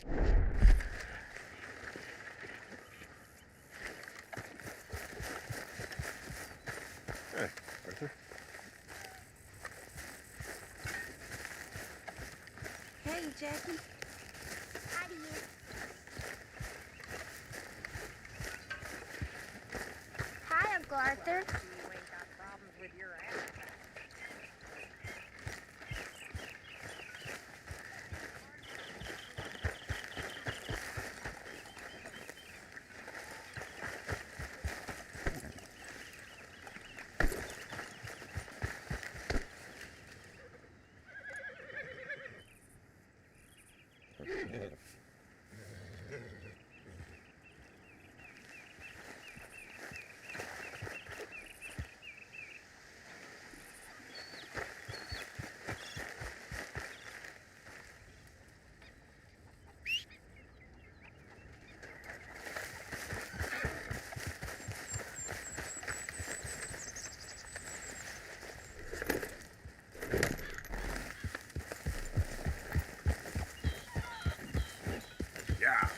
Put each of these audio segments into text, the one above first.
Hey, Arthur. Hey, Jackie. Hi to you. Hi, Uncle Arthur. You ain't got problems with your appetite. Yeah.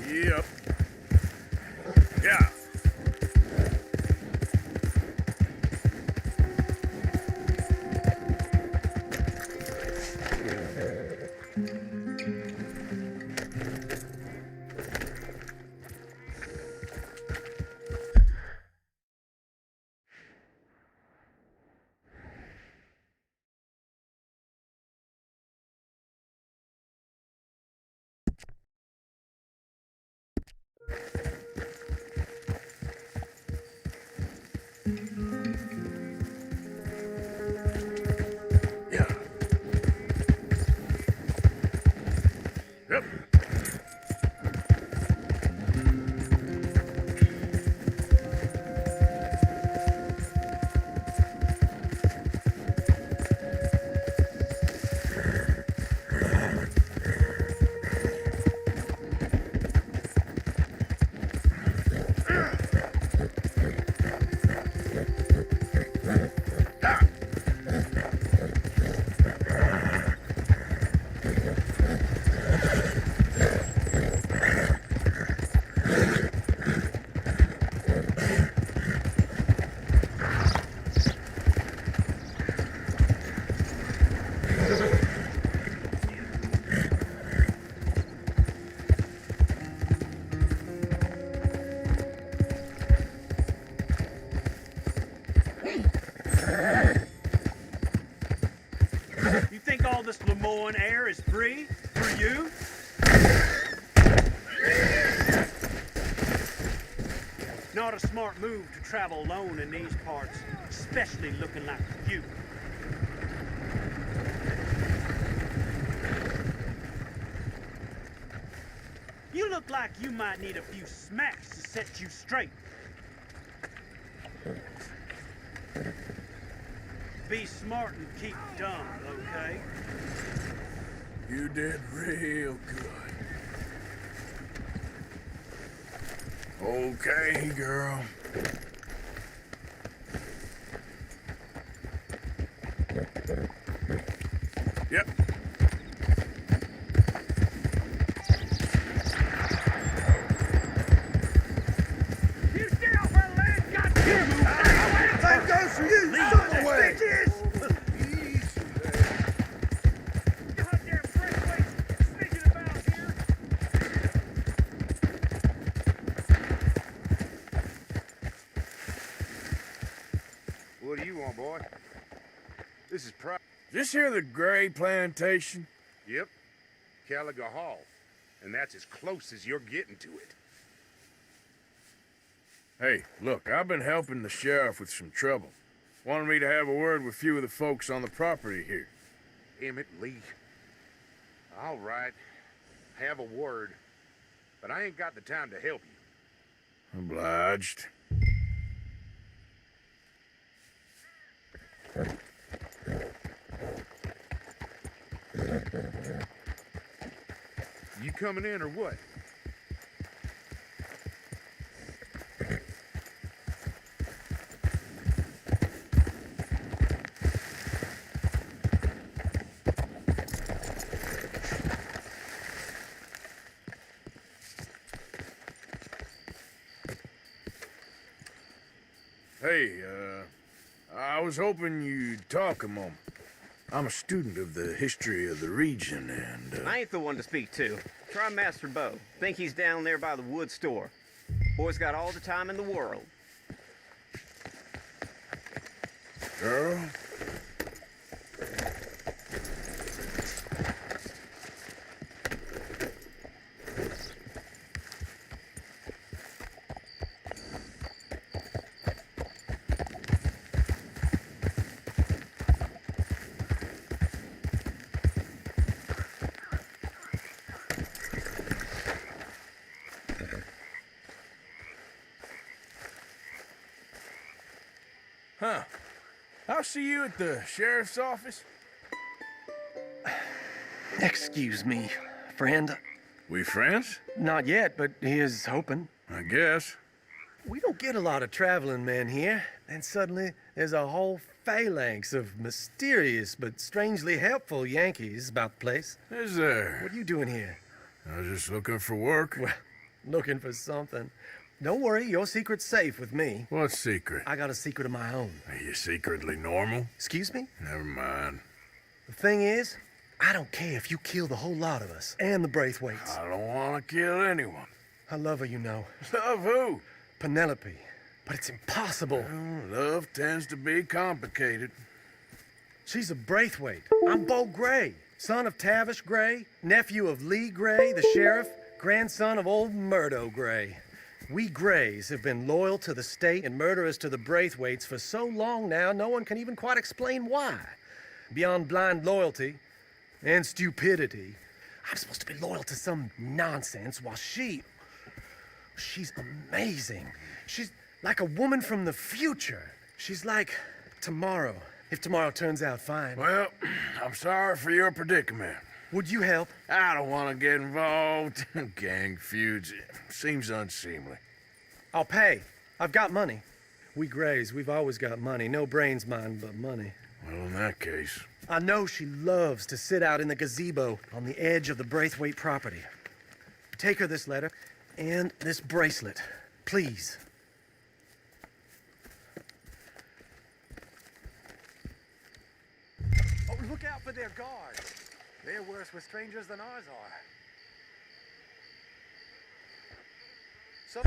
Yep. Yeah. Yeah. Yep. You think all this Lemoyne air is free for you? Not a smart move to travel alone in these parts, especially looking like you. You look like you might need a few smacks to set you straight. Be smart and keep dumb, okay? You did real good. Okay, girl. Yep. You stay off our land, goddamn! Same goes for you, son of a witch. Goddamn breakaway sneaking about here! What do you want, boy? This is This here the Gray Plantation? Yep. Caliga Hall. And that's as close as you're getting to it. Hey, look, I've been helping the sheriff with some trouble. Wanted me to have a word with a few of the folks on the property here. Emmett Lee. All right. Have a word. But I ain't got the time to help you. Obliged. You coming in or what? Hey, I was hoping you'd talk a moment. I'm a student of the history of the region, and, I ain't the one to speak to. Try Master Bo. Think he's down there by the wood store. Boy's got all the time in the world. Girl? Huh. I'll see you at the sheriff's office. Excuse me, friend. We friends? Not yet, but here's hoping. I guess. We don't get a lot of traveling men here, and suddenly there's a whole phalanx of mysterious but strangely helpful Yankees about the place. Is there? What are you doing here? I was just looking for work. Well, looking for something. Don't worry, your secret's safe with me. What secret? I got a secret of my own. Are you secretly normal? Excuse me? Never mind. The thing is, I don't care if you kill the whole lot of us and the Braithwaites. I don't want to kill anyone. I love her, you know. Love who? Penelope. But it's impossible. Well, love tends to be complicated. She's a Braithwaite. I'm Bo Gray, son of Tavish Gray, nephew of Lee Gray, the sheriff, grandson of old Murdo Gray. We Grays have been loyal to the state and murderers to the Braithwaites for so long now, no one can even quite explain why. Beyond blind loyalty and stupidity, I'm supposed to be loyal to some nonsense while she's amazing. She's like a woman from the future. She's like tomorrow, if tomorrow turns out fine. Well, I'm sorry for your predicament. Would you help? I don't want to get involved. Gang feuds. Seems unseemly. I'll pay. I've got money. We Grays, we've always got money. No brains, mind, but money. Well, in that case. I know she loves to sit out in the gazebo on the edge of the Braithwaite property. Take her this letter and this bracelet, please. Oh, look out for their guards. They're worse with strangers than ours are. So...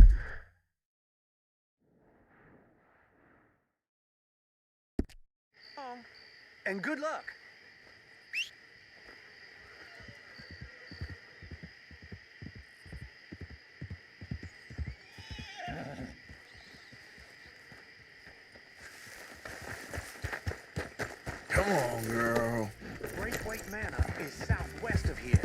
And good luck. Come on, girl. Braithwaite Manor is southwest of here.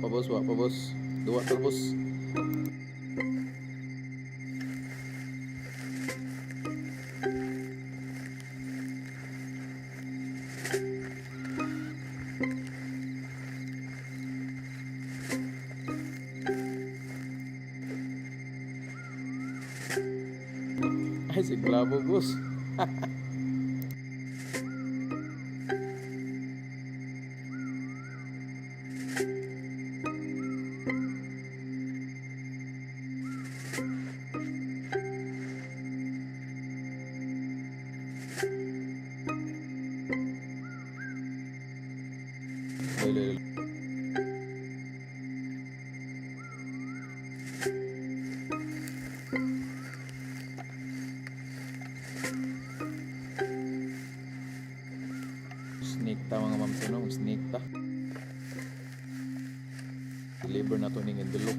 Wa pa bos. Dua turbos. Ay, si Glavo, bos. Lele. Snake ta mga ma'am tunong, snake ta. Deliver na to ning envelope.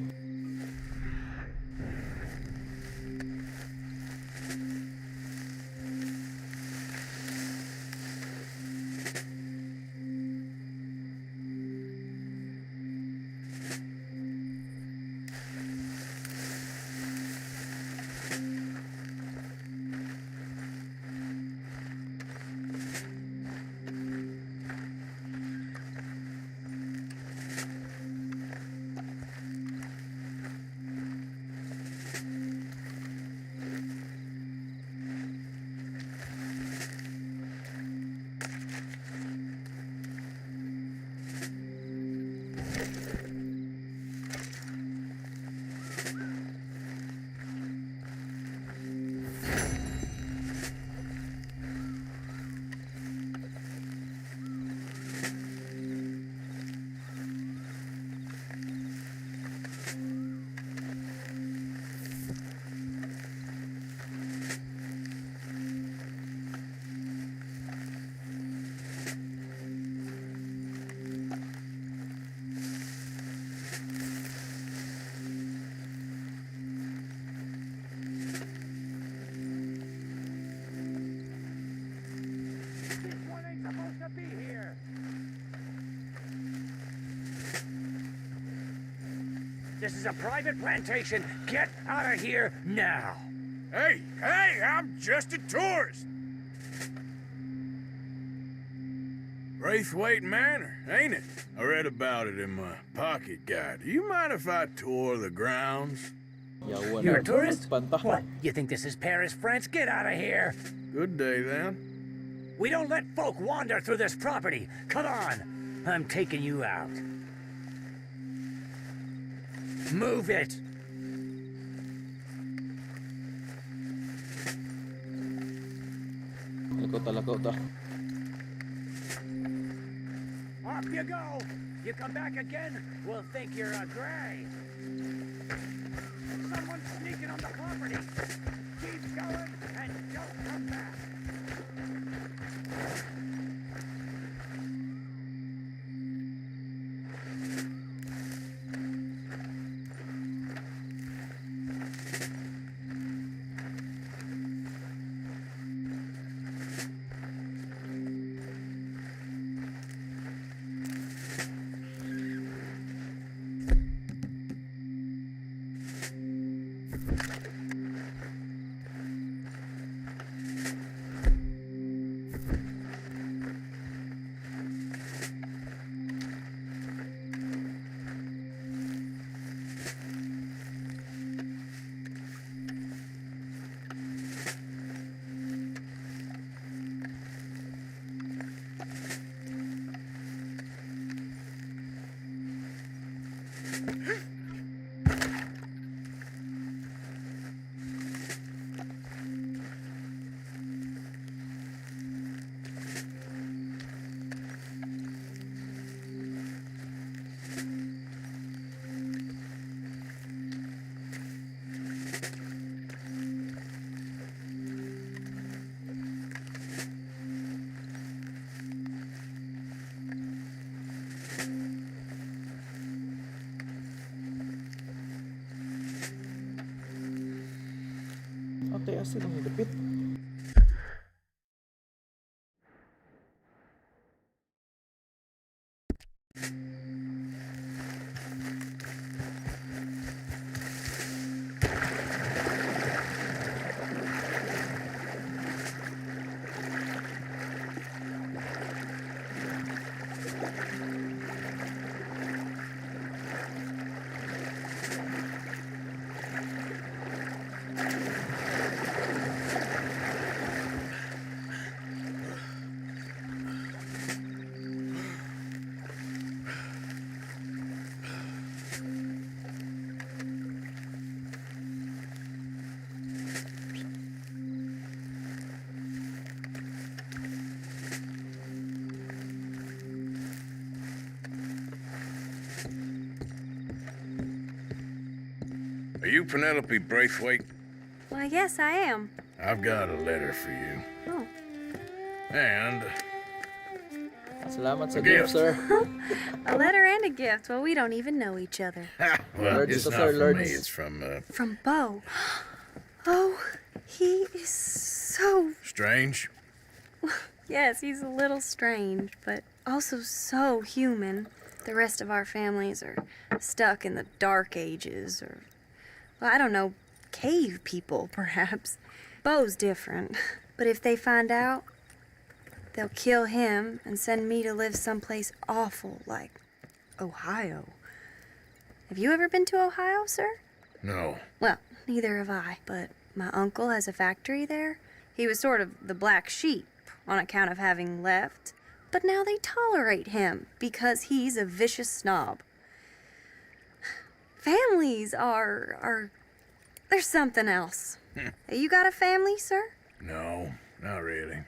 This one ain't supposed to be here. This is a private plantation. Get out of here now. Hey, I'm just a tourist. Braithwaite Manor, ain't it? I read about it in my pocket guide. Do you mind if I tour the grounds? Yawan. You're a tourist? Pantah. What? You think this is Paris, France? Get out of here. Good day, then. We don't let folk wander through this property. Come on. I'm taking you out. Move it. Lakota. Off you go. You come back again, we'll think you're a gray. Someone's sneaking on the property. Keep going and don't come back. Ate asin ang dapit. you Penelope Braithwaite? Why, yes, I am. I've got a letter for you. Oh. And Salamat sa A gift, gift. sir. A letter and a gift. Well, we don't even know each other. well, Lords it's to not Sir from Lords. me. It's from From Bo. Oh, he is so... Strange. Yes, he's a little strange, but also so human. The rest of our families are stuck in the dark ages, or, well, I don't know, cave people, perhaps. Bo's different. But if they find out, they'll kill him and send me to live someplace awful like Ohio. Have you ever been to Ohio, sir? No. Well, neither have I, but my uncle has a factory there. He was sort of the black sheep on account of having left, but now they tolerate him because he's a vicious snob. Families are there's something else. You got a family, sir? No, not really.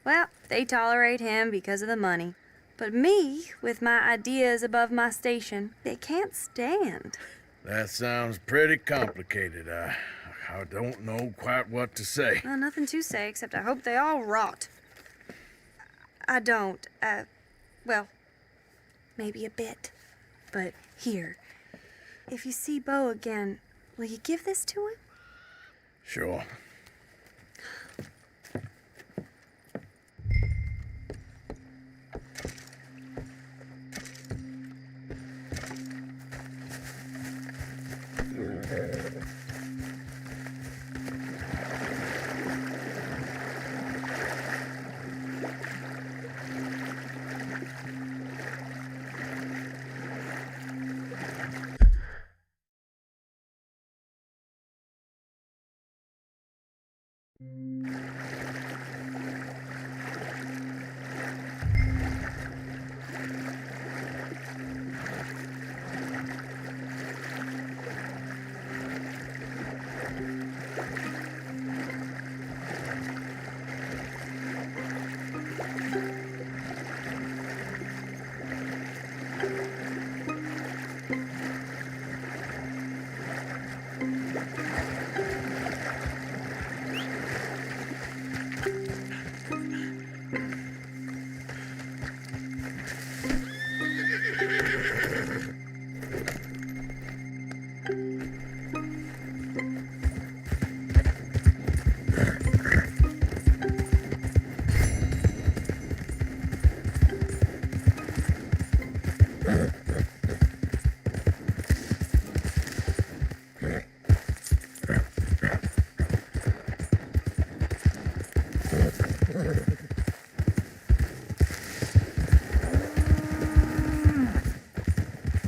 Well, they tolerate him because of the money. But me, with my ideas above my station, they can't stand. That sounds pretty complicated. I don't know quite what to say. Well, nothing to say, except I hope they all rot. I don't, well, maybe a bit. But here, if you see Bo again, will you give this to him? Sure.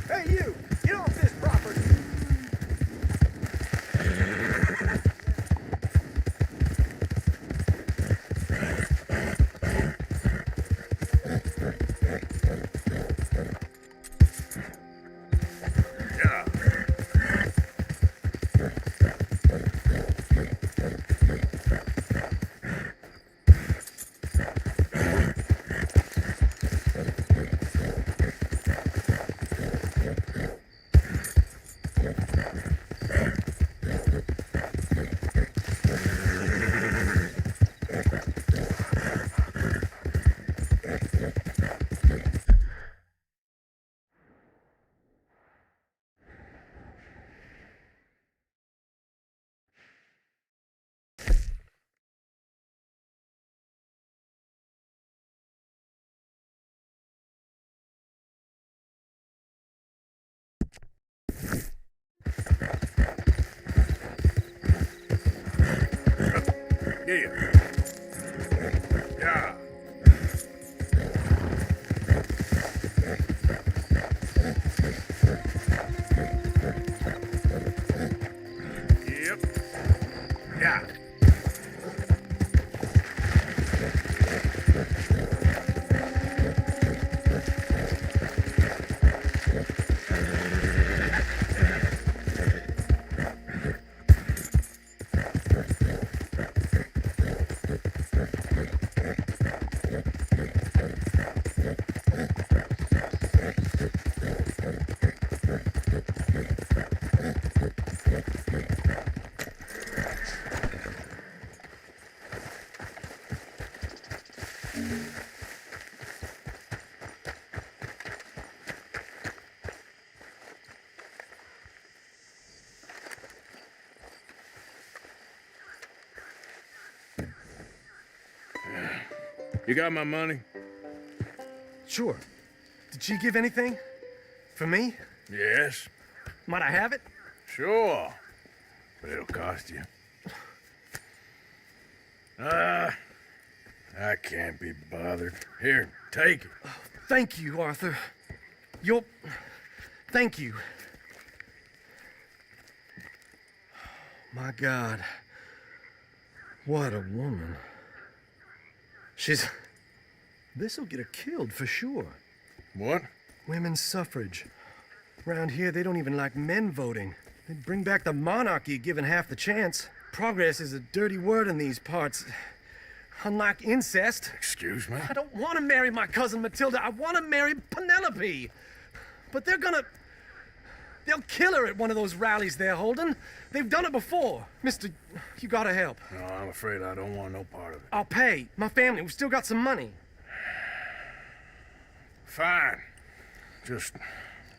Hey, you! Get off this property! Yeah. Yeah. Yeah. Yep. Yeah. You got my money? Sure. Did she give anything? For me? Yes. Might I have it? Sure. But it'll cost you. I can't be bothered. Here, take it. Thank you, Arthur. Thank you. My God. What a woman. This'll get her killed for sure. What? Women's suffrage. Around here, they don't even like men voting. They'd bring back the monarchy given half the chance. Progress is a dirty word in these parts. Unlike incest. Excuse me? I don't want to marry my cousin Matilda. I want to marry Penelope. But they'll kill her at one of those rallies they're holding. They've done it before. Mister, you gotta help. No, I'm afraid I don't want no part of it. I'll pay. My family, we've still got some money. Fine. Just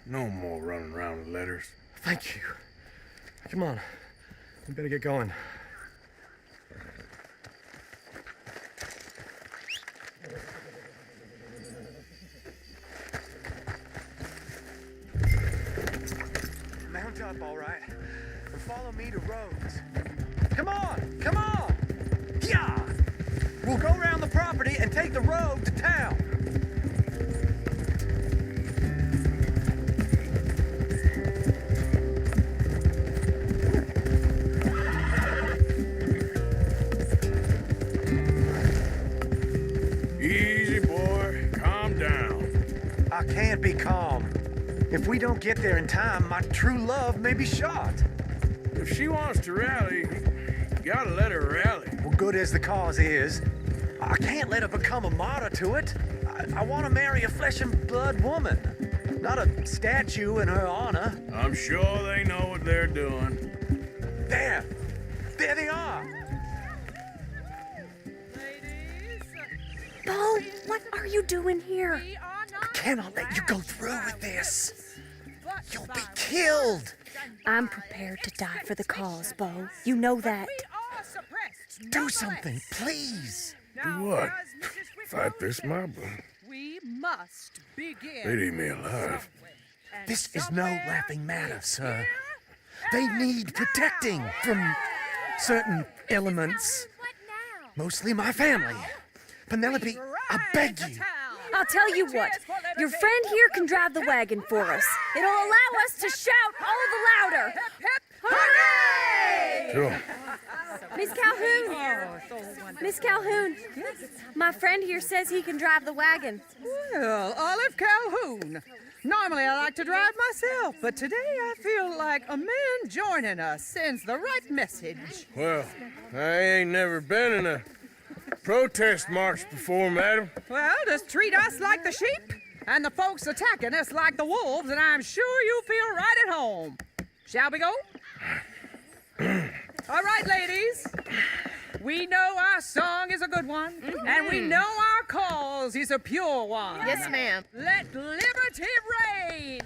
no more running around with letters. Thank you. Come on. We better get going. Mount up, all right, and follow me to Rhodes. Come on, come on! Yeah! We'll go around the property and take the road to town. Easy, boy. Calm down. I can't be calm. If we don't get there in time, my true love may be shot. If she wants to rally, you gotta let her rally. Well, good as the cause is, I can't let her become a martyr to it. I want to marry a flesh and blood woman, not a statue in her honor. I'm sure they know what they're doing. There they are. Bo, what are you doing here? I cannot let you go through with this. You'll be killed. I'm prepared to die for the cause, Bo. You know that. Do something, please. Do what? Fight this mob? We must begin. They'd eat me alive. This is no laughing matter, sir. They need protecting from certain elements. Mostly my family. Penelope, I beg you. I'll tell you what. Your friend here can drive the wagon for us. It'll allow us to shout all the louder. Hooray! Sure. Miss Calhoun. Miss Calhoun. My friend here says he can drive the wagon. Well, Olive Calhoun. Normally I like to drive myself, but today I feel like a man joining us sends the right message. Well, I ain't never been in a protest march before, madam. Well, just treat us like the sheep, and the folks attacking us like the wolves, and I'm sure you feel right at home. Shall we go? All right, ladies. We know our song is a good one, and we know our cause is a pure one. Yes, ma'am. Let liberty reign!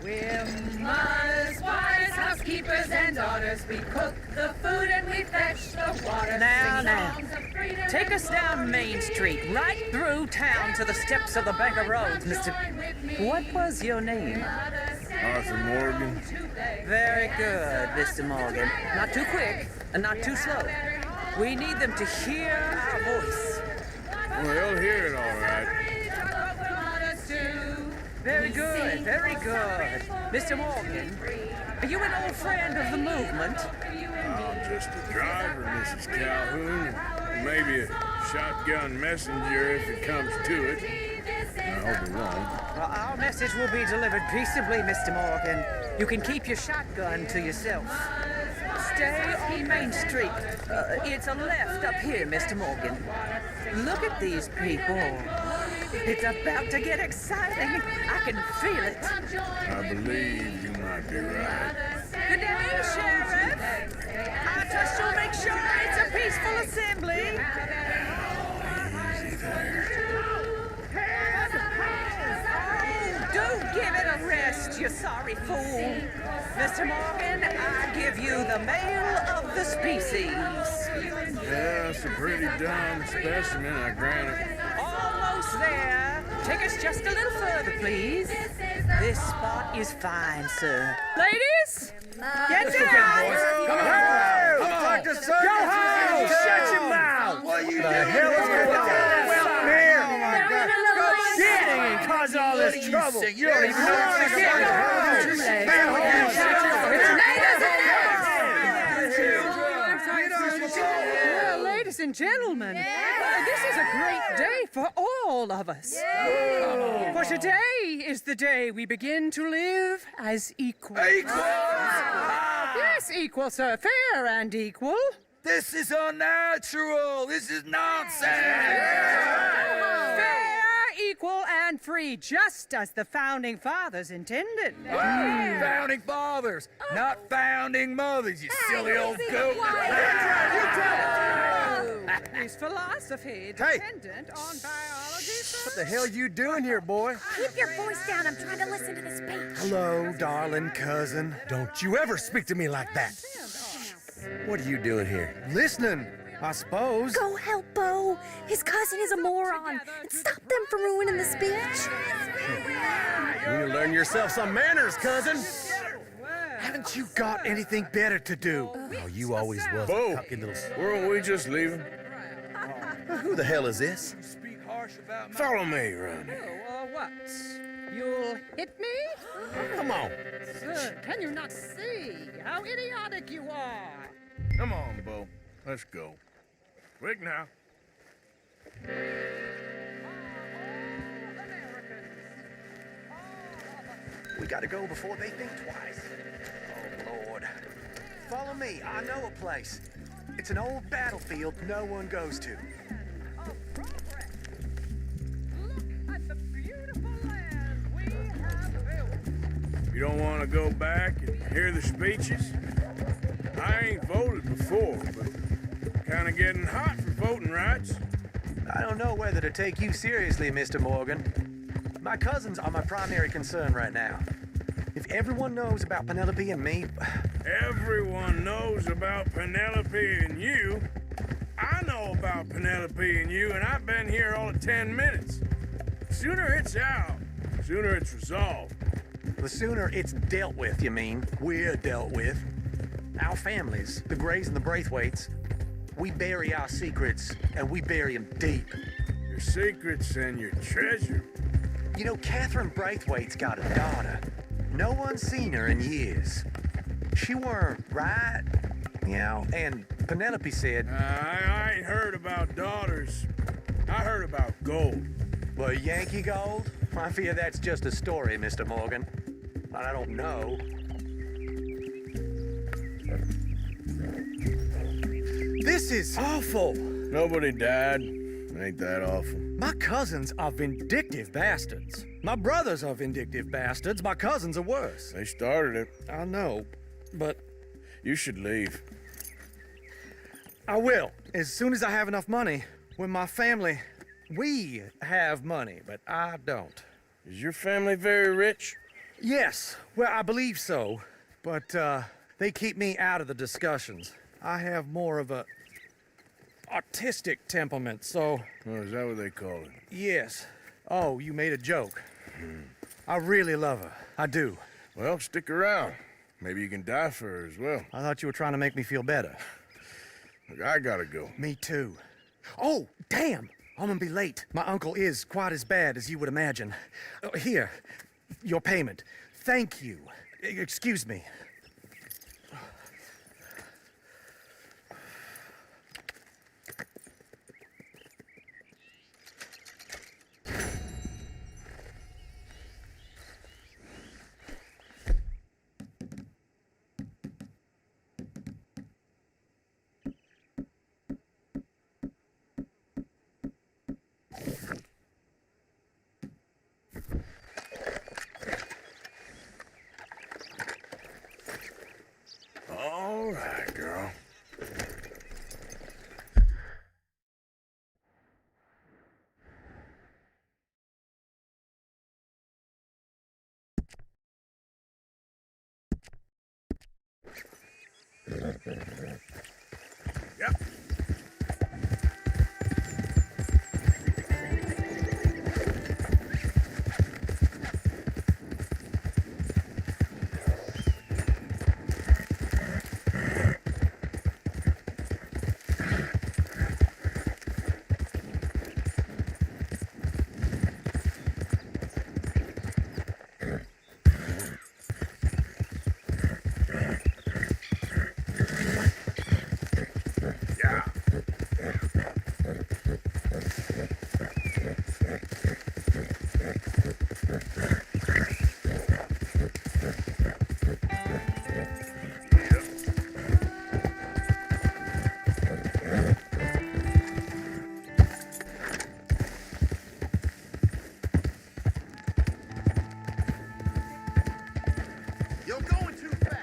We're mothers, wives, housekeepers, and daughters. We cook the food and we fetch the water. Now, take us down Main Street, right through town to the steps of the Bank of Rhodes, Mr. What was your name? Arthur Morgan. Very good, Mr. Morgan. Not too quick and not too slow. We need them to hear our voice. Well, they'll hear it all right. Very good, very good. Mr. Morgan, are you an old friend of the movement? I'm just a driver, Mrs. Calhoun, and maybe a shotgun messenger if it comes to it. I hope it won't. Well, our message will be delivered peaceably, Mr. Morgan. You can keep your shotgun to yourself. Stay on Main Street. It's a left up here, Mr. Morgan. Look at these people. It's about to get exciting. I can feel it. I believe you might be right. Good day, Sheriff. I trust you'll make sure it's a peaceful assembly. Easy there. Oh, do give it a rest, you sorry fool. Mr. Morgan, I give you the male of the species. Yeah, it's a pretty dumb specimen, I grant it. Almost there. Take us just a little further, please. This spot is fine, sir. Ladies, get down! Dr. Circus! Go home! Shut your mouth! What you the hell is going on? Well, here! Oh my God! Go sitting and cause all this trouble! You don't even know what you're Well, ladies and gentlemen, this is a great day for all of us. For today is the day we begin to live as equals. Yes, equal, sir. Fair and equal. This is unnatural. This is nonsense. Fair, equal, and free, just as the founding fathers intended. Founding fathers, not founding mothers, you silly old goat. Is philosophy dependent on biology, sir? What the hell you doing here, boy? Keep your voice down. I'm trying to listen to the speech. Hello, darling cousin. Don't you ever speak to me like that. What are you doing here? Listening, I suppose. Go help Bo. His cousin is a moron. And stop them from ruining the speech. You need to learn yourself some manners, cousin. Haven't you got anything better to do? Oh, you always was a Bo, cocky little... weren't we just leaving? Who the hell is this? Follow me, Ronnie. What? You'll hit me? Come on. Sir, can you not see how idiotic you are? Come on, Bo. Let's go. Quick now. We gotta go before they think twice. Oh, Lord. Follow me. I know a place. It's an old battlefield no one goes to. You don't want to go back and hear the speeches? I ain't voted before, but kind of getting hot for voting rights. I don't know whether to take you seriously, Mr. Morgan. My cousins are my primary concern right now. If everyone knows about Penelope and me... Everyone knows about Penelope and you. I know about Penelope and you, and I've been here all of 10 minutes. Sooner it's out, sooner it's resolved. The sooner it's dealt with, you mean? We're dealt with. Our families, the Grays and the Braithwaites, we bury our secrets, and we bury them deep. Your secrets and your treasure. You know, Catherine Braithwaite's got a daughter. No one's seen her in years. She weren't right, you know, and Penelope said... I ain't heard about daughters. I heard about gold. Well, Yankee gold? I fear that's just a story, Mr. Morgan. But I don't know. This is awful. Nobody died. Ain't that awful. My cousins are vindictive bastards. My brothers are vindictive bastards. My cousins are worse. They started it. I know, but You should leave. I will. As soon as I have enough money. When my family, we have money, but I don't. Is your family very rich? Yes, well, I believe so. But they keep me out of the discussions. I have more of a artistic temperament, so... Oh, is that what they call it? Yes. Oh, you made a joke. I really love her. I do. Well, stick around. Maybe you can die for her as well. I thought you were trying to make me feel better. Look, I gotta go. Me too. Oh, damn! I'm gonna be late. My uncle is quite as bad as you would imagine. Here, your payment. Thank you. Excuse me. Yep. Yeah. You're going too fast.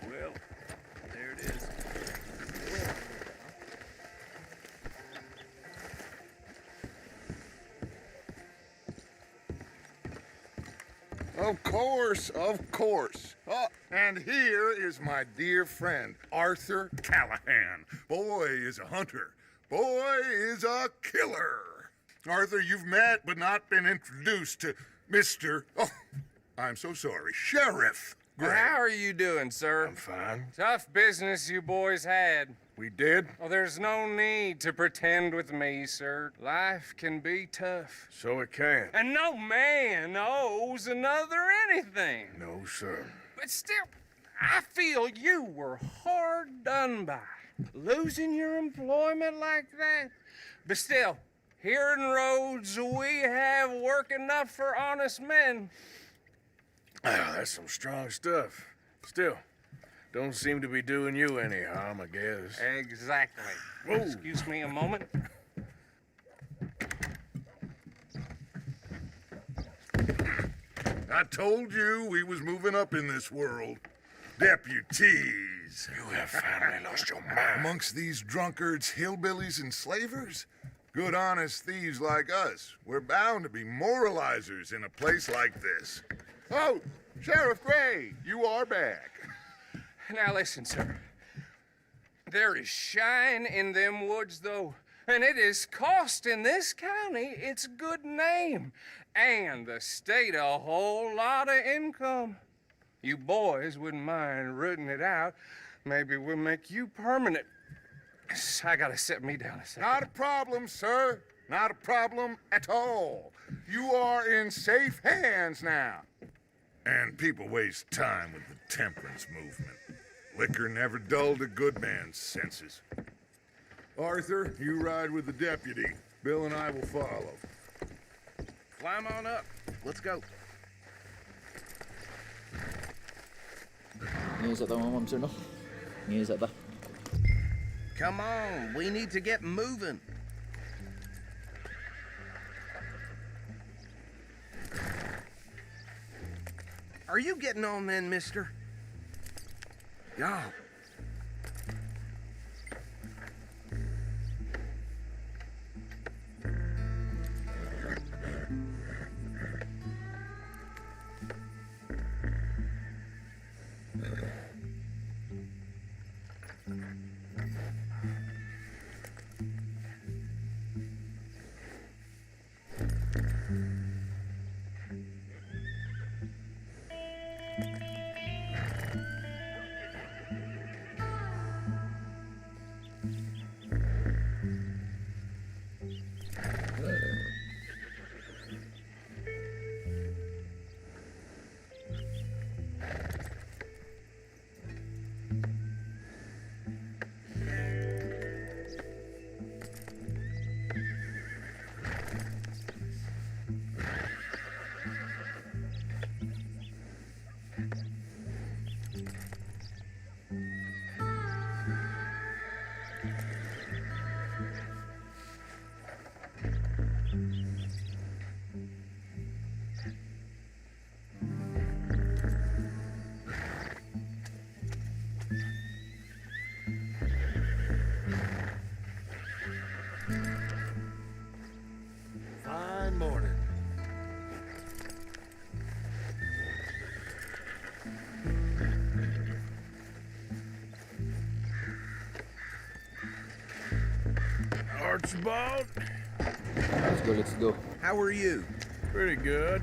Well, there it is. Of course, of course. Oh, and here is my dear friend, Arthur Callahan. Boy is a hunter. Boy is a killer. Arthur, you've met but not been introduced to Mr. Oh, I'm so sorry, Sheriff Gray. How are you doing, sir? I'm fine. Tough business you boys had. We did? Oh, there's no need to pretend with me, sir. Life can be tough. So it can. And no man owes another anything. No, sir. But still, I feel you were hard done by. Losing your employment like that. But still, here in Rhodes, we have work enough for honest men. Ah, that's some strong stuff. Still, don't seem to be doing you any harm, I guess. Exactly. Whoa. Excuse me a moment. I told you we was moving up in this world. Deputies. You have finally lost your mind. Amongst these drunkards, hillbillies, and slavers? Good honest thieves like us. We're bound to be moralizers in a place like this. Oh, Sheriff Gray, you are back. Now listen, sir. There is shine in them woods, though, and it is costing this county its good name and the state a whole lot of income. You boys wouldn't mind rooting it out. Maybe we'll make you permanent. I gotta sit me down a second. Not a problem, sir. Not a problem at all. You are in safe hands now. And people waste time with the temperance movement. Liquor never dulled a good man's senses. Arthur, you ride with the deputy. Bill and I will follow. Climb on up. Let's go. Nghe sao tao không xin đâu. Nghe sao ta? Come on, we need to get moving. Are you getting on then, mister? Yeah. Archibald. Let's go. How are you? Pretty good.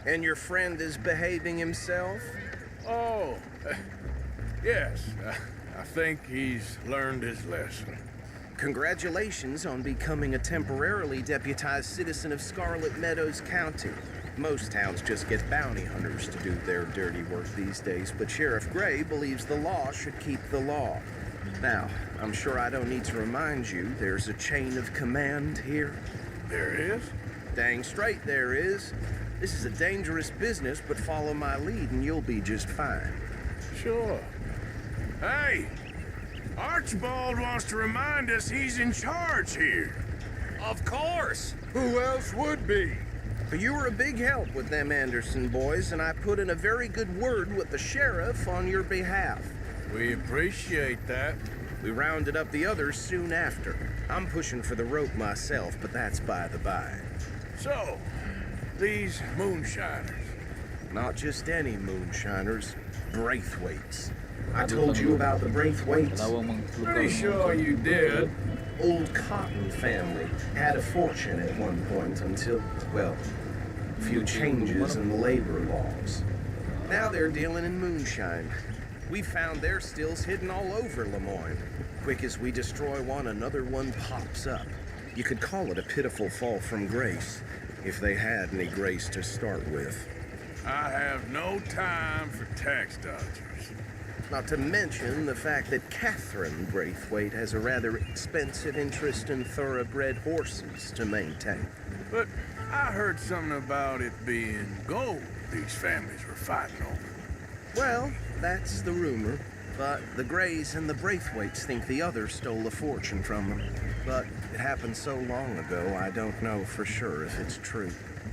And your friend is behaving himself? Oh, yes. I think he's learned his lesson. Congratulations on becoming a temporarily deputized citizen of Scarlet Meadows County. Most towns just get bounty hunters to do their dirty work these days, but Sheriff Gray believes the law should keep the law. Now, I'm sure I don't need to remind you there's a chain of command here. There is? Dang straight there is. This is a dangerous business, but follow my lead and you'll be just fine. Sure. Hey! Archibald wants to remind us he's in charge here. Of course. Who else would be? But you were a big help with them Anderson boys, and I put in a very good word with the sheriff on your behalf. We appreciate that. We rounded up the others soon after. I'm pushing for the rope myself, but that's by the by. So, these moonshiners. Not just any moonshiners, Braithwaites. I told you about the Braithwaites. Pretty sure you did. Old Cotton family had a fortune at one point until, well, a few changes in the labor laws. Now they're dealing in moonshine. We found their stills hidden all over Lemoyne. Quick as we destroy one, another one pops up. You could call it a pitiful fall from grace, if they had any grace to start with. I have no time for tax dodgers. Not to mention the fact that Catherine Braithwaite has a rather expensive interest in thoroughbred horses to maintain. But I heard something about it being gold these families were fighting over. Well, that's the rumor. But the Grays and the Braithwaites think the other stole a fortune from them. But it happened so long ago, I don't know for sure if it's true.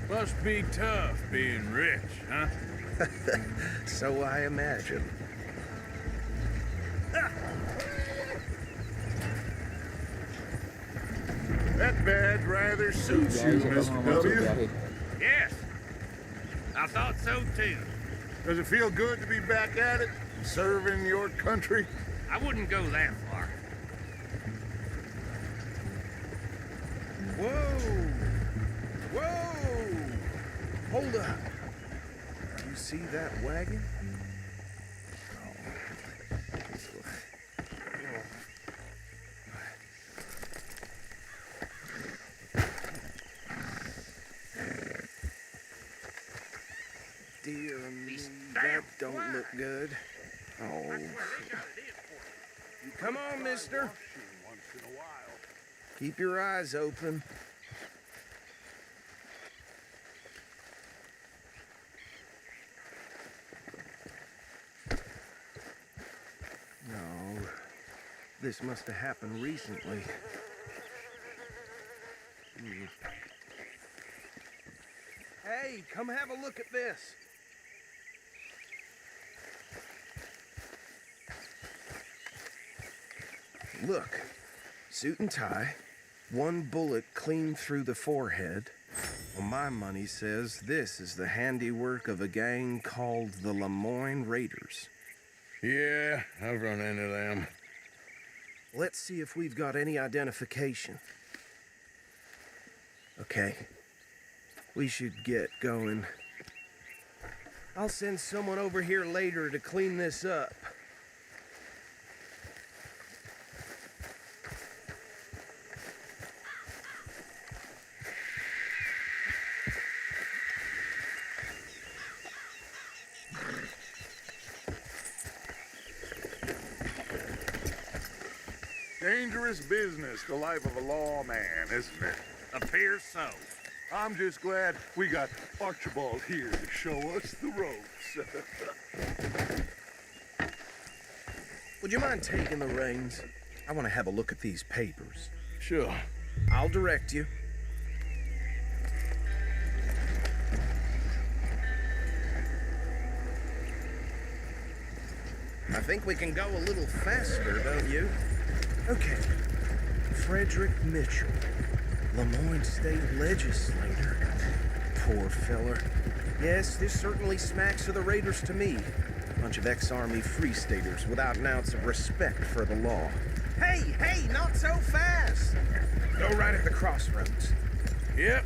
Must be tough being rich, huh? So I imagine. That badge rather suits you, Mr. W. Yes. I thought so too. Does it feel good to be back at it, serving your country? I wouldn't go that far. Whoa! Whoa! Hold up. You see that wagon? Dear me, that don't look good. Oh. Come on, mister. Keep your eyes open. No. This must have happened recently. Hey, come have a look at this. Look, suit and tie, one bullet clean through the forehead. Well, my money says this is the handiwork of a gang called the Lemoyne Raiders. Yeah, I've run into them. Let's see if we've got any identification. Okay, we should get going. I'll send someone over here later to clean this up. Dangerous business, the life of a lawman, isn't it? Appears so. I'm just glad we got Archibald here to show us the ropes. Would you mind taking the reins? I want to have a look at these papers. Sure. I'll direct you. I think we can go a little faster, don't you? Okay. Frederick Mitchell, Lemoyne State Legislator. Poor feller. Yes, this certainly smacks of the Raiders to me. Bunch of ex-Army Free Staters without an ounce of respect for the law. Hey, not so fast. Go right at the crossroads. Yep,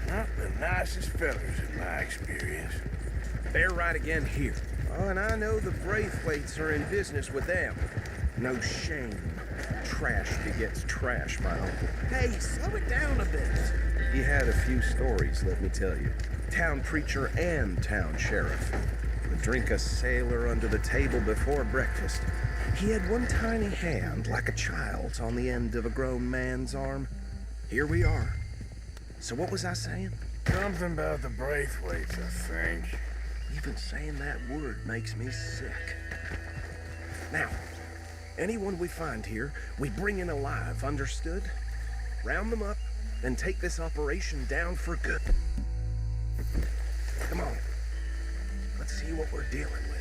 not the nicest fellers in my experience. They're right again here. Oh, and I know the Braithwaites are in business with them. No shame. Trash begets trash, my uncle. Hey, slow it down a bit. He had a few stories, let me tell you. Town preacher and town sheriff. Would drink a sailor under the table before breakfast. He had one tiny hand, like a child's, on the end of a grown man's arm. Here we are. So what was I saying? Something about the Braithwaites, I think. Even saying that word makes me sick. Now, anyone we find here, we bring in alive, understood? Round them up, then take this operation down for good. Come on. Let's see what we're dealing with.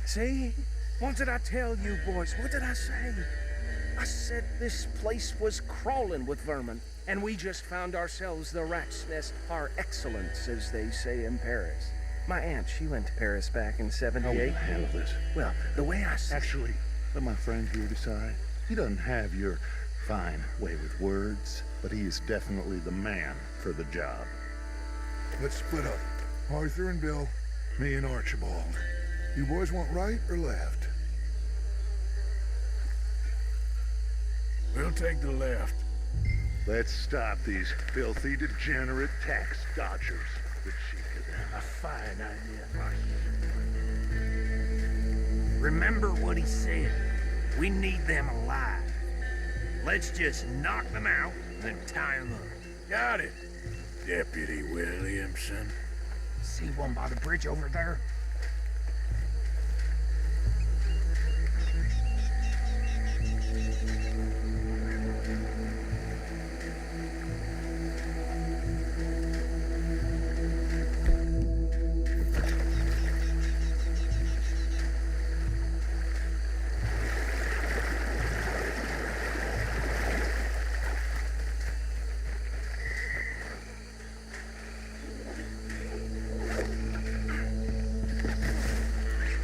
See? What did I tell you, boys? What did I say? I said this place was crawling with vermin, and we just found ourselves the rat's nest par excellence, as they say in Paris. My aunt, she went to Paris back in '78. How will I handle this? Well, the way I see... Actually, let my friend here decide. He doesn't have your fine way with words, but he is definitely the man for the job. Let's split up. Arthur and Bill, me and Archibald. You boys want right or left? We'll take the left. Let's stop these filthy, degenerate tax dodgers. The cheek of them. A fine idea. Remember what he said. We need them alive. Let's just knock them out, then tie them up. Got it, Deputy Williamson. See one by the bridge over there?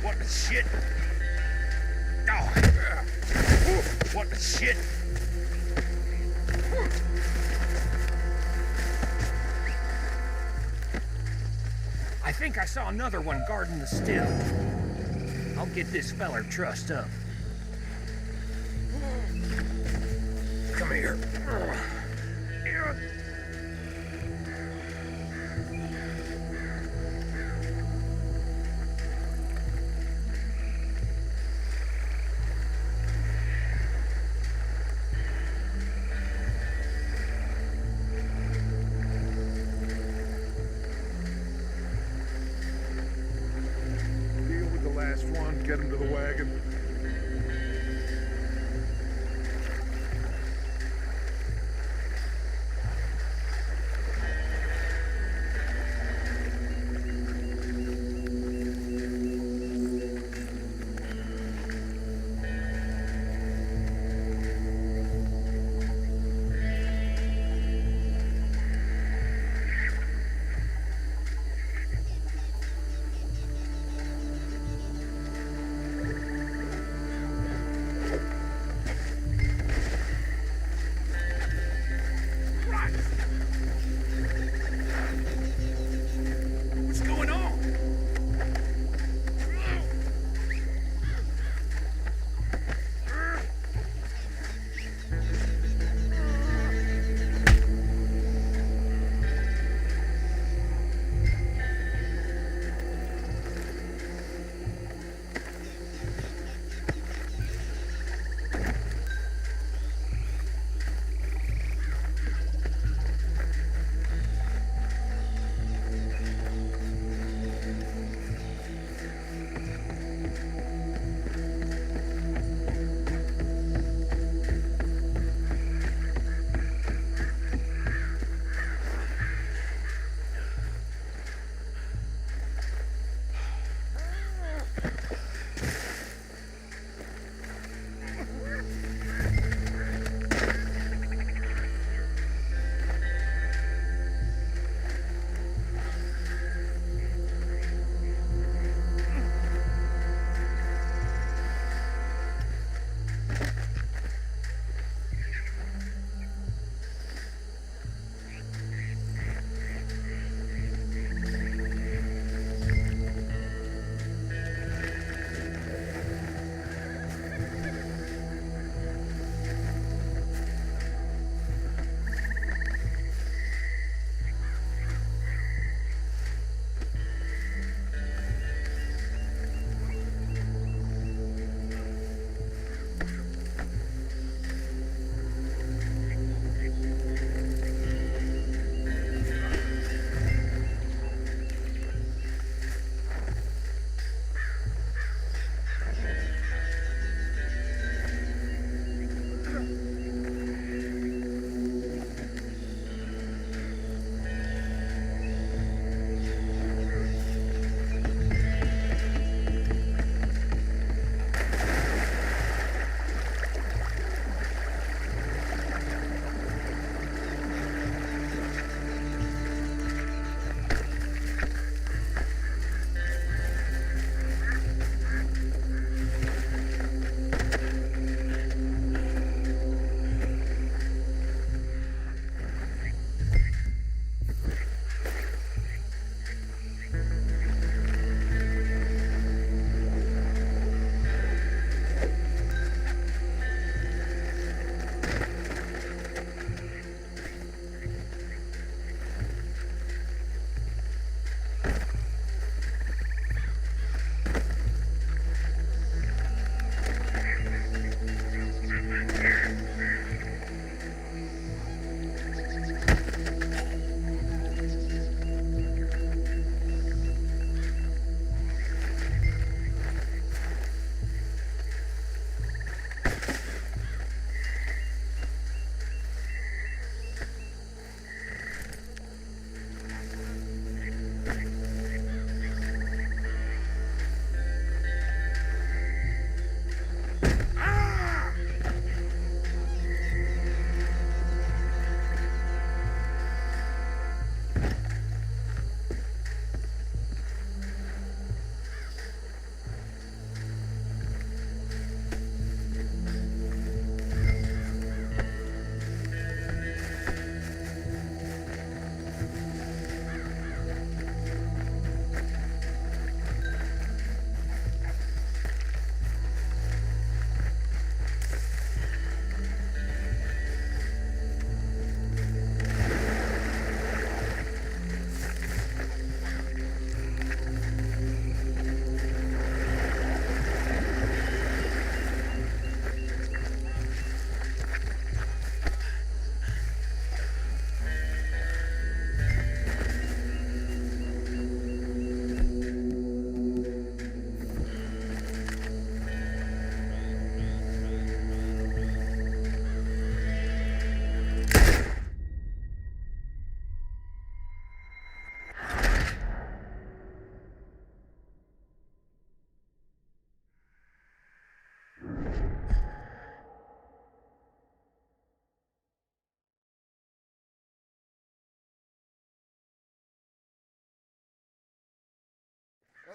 What the shit? Oh. What the shit? I think I saw another one guarding the still. I'll get this feller trussed up. Come here. Deal with the last one, get him to the wagon.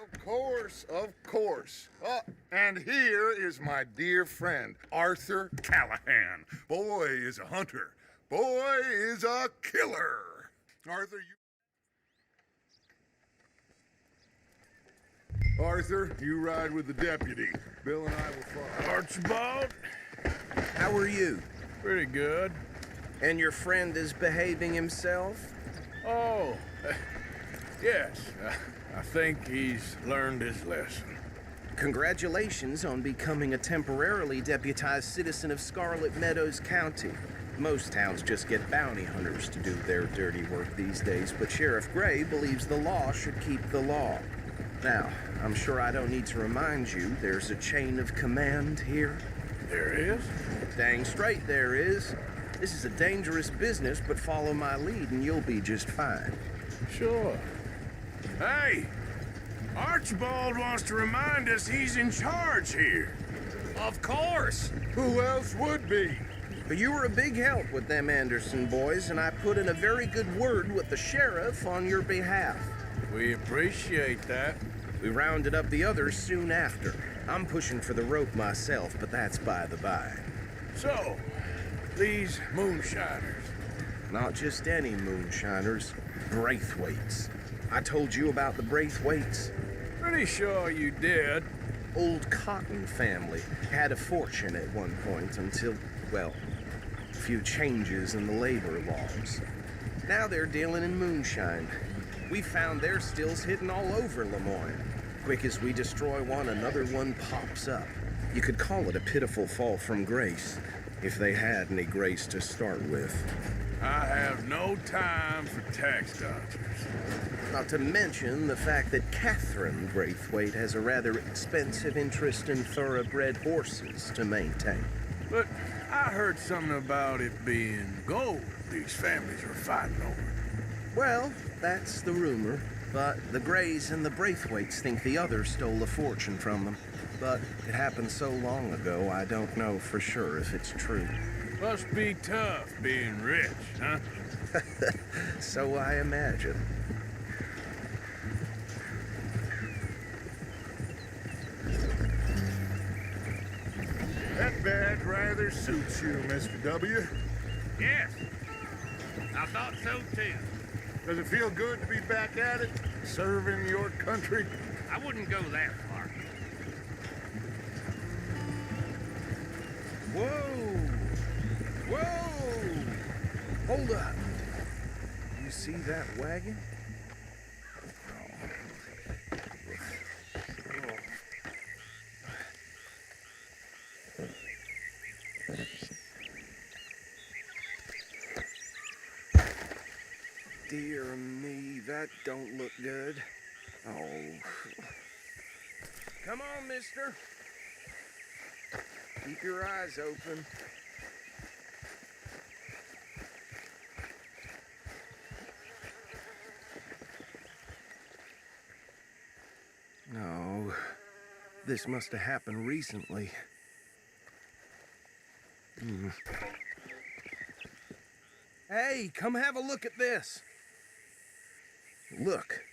Of course, of course. Oh, and here is my dear friend, Arthur Callahan. Boy is a hunter. Boy is a killer. Arthur, you ride with the deputy. Bill and I will follow. Archibald? How are you? Pretty good. And your friend is behaving himself? Oh, yes. I think he's learned his lesson. Congratulations on becoming a temporarily deputized citizen of Scarlet Meadows County. Most towns just get bounty hunters to do their dirty work these days, but Sheriff Gray believes the law should keep the law. Now, I'm sure I don't need to remind you there's a chain of command here. There is? Dang straight there is. This is a dangerous business, but follow my lead and you'll be just fine. Sure. Hey! Archibald wants to remind us he's in charge here. Of course! Who else would be? But you were a big help with them Anderson boys, and I put in a very good word with the sheriff on your behalf. We appreciate that. We rounded up the others soon after. I'm pushing for the rope myself, but that's by the by. So, these moonshiners. Not just any moonshiners, Braithwaites. I told you about the Braithwaites? Pretty sure you did. Old Cotton family had a fortune at one point until, well, a few changes in the labor laws. Now they're dealing in moonshine. We found their stills hidden all over Lemoyne. Quick as we destroy one, another one pops up. You could call it a pitiful fall from grace, if they had any grace to start with. I have no time for tax dodgers. Not to mention the fact that Catherine Braithwaite has a rather expensive interest in thoroughbred horses to maintain. But I heard something about it being gold these families were fighting over. Well, that's the rumor. But the Grays and the Braithwaites think the others stole a fortune from them. But it happened so long ago, I don't know for sure if it's true. Must be tough being rich, huh? So I imagine. That badge rather suits you, Mr. W. Yes. I thought so too. Does it feel good to be back at it, serving your country? I wouldn't go that far. Whoa! Whoa! Hold up. You see that wagon? Dear me, that don't look good. Oh. Come on, mister. Keep your eyes open. No, this must have happened recently. Hey, come have a look at this. Look,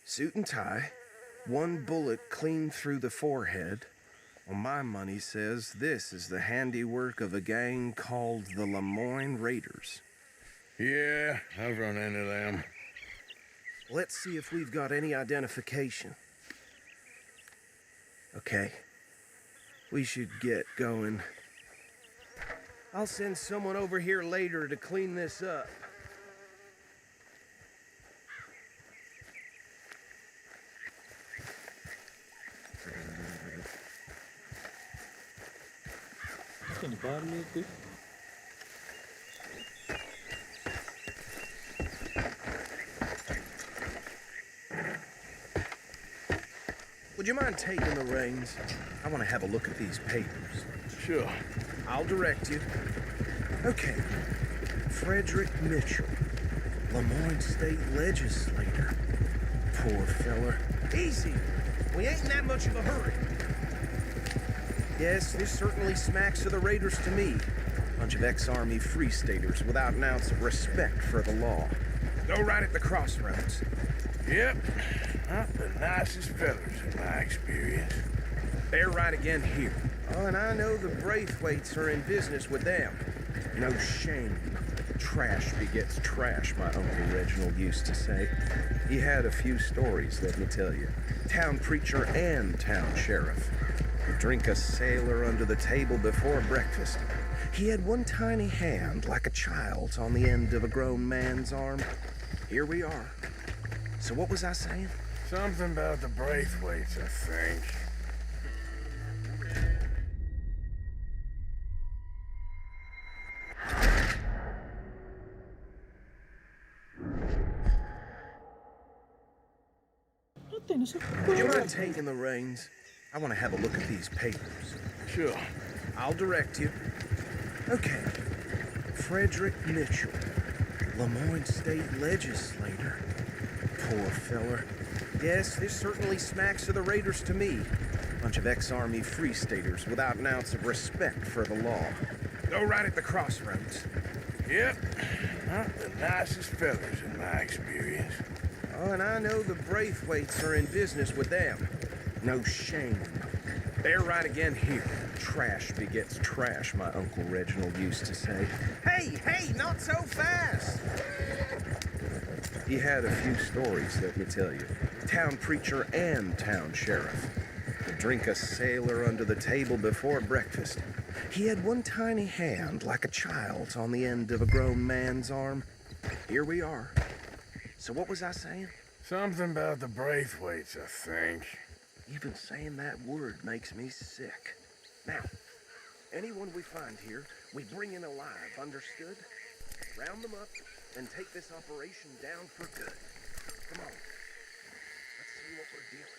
suit and tie, one bullet clean through the forehead. Well, my money says this is the handiwork of a gang called the Lemoyne Raiders. Yeah, I've run into them. Let's see if we've got any identification. Okay, we should get going. I'll send someone over here later to clean this up. Would you mind taking the reins? I want to have a look at these papers. Sure. I'll direct you. Okay. Frederick Mitchell, Lemoyne State Legislator. Poor feller. Easy. We ain't in that much of a hurry. Yes, this certainly smacks of the Raiders to me. Bunch of ex-Army free staters without an ounce of respect for the law. Go right at the crossroads. Yep, not the nicest fellers in my experience. They're right again here. Oh, and I know the Braithwaites are in business with them. No shame. Trash begets trash, my Uncle Reginald used to say. He had a few stories, let me tell you. Town preacher and town sheriff. Drink a sailor under the table before breakfast. He had one tiny hand, like a child's, on the end of a grown man's arm. Here we are. So what was I saying? Something about the Braithwaites, I think. Would you mind taking the reins? I want to have a look at these papers. Sure. I'll direct you. Okay. Frederick Mitchell, Lemoyne State Legislator. Poor feller. Yes, this certainly smacks of the Raiders to me. Bunch of ex-Army Free Staters without an ounce of respect for the law. Go right at the crossroads. Yep, not the nicest fellers in my experience. Oh, and I know the Braithwaites are in business with them. No shame. They're right again here. Trash begets trash, my Uncle Reginald used to say. Hey, not so fast! He had a few stories, let me tell you. Town preacher and town sheriff. Would drink a sailor under the table before breakfast. He had one tiny hand, like a child's, on the end of a grown man's arm. Here we are. So what was I saying? Something about the Braithwaites, I think. Even saying that word makes me sick. Now, anyone we find here, we bring in alive, understood? Round them up and take this operation down for good. Come on. Let's see what we're dealing with.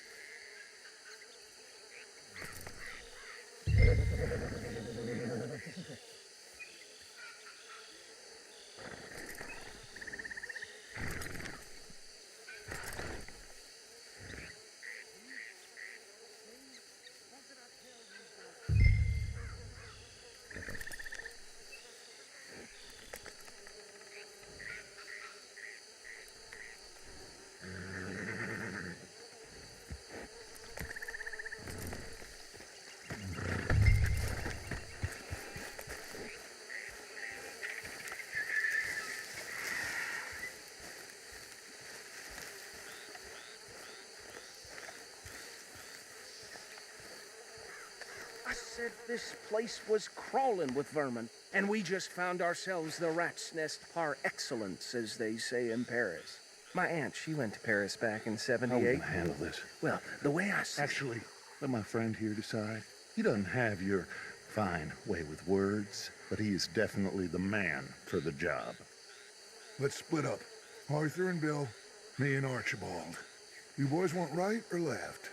I said this place was crawling with vermin, and we just found ourselves the rat's nest par excellence, as they say in Paris. My aunt, she went to Paris back in How are we '78. gonna handle this? Well, the way I see Actually, let my friend here decide. He doesn't have your fine way with words, but he is definitely the man for the job. Let's split up. Arthur and Bill, me and Archibald. You boys want right or left?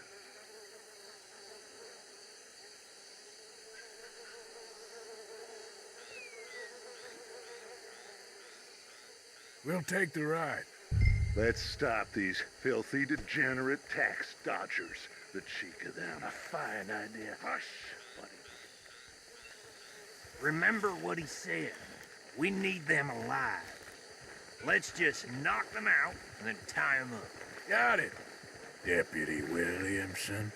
We'll take the ride. Let's stop these filthy, degenerate tax dodgers. The cheek of them. A fine idea. Hush, buddy. Remember what he said. We need them alive. Let's just knock them out and then tie them up. Got it, Deputy Williamson.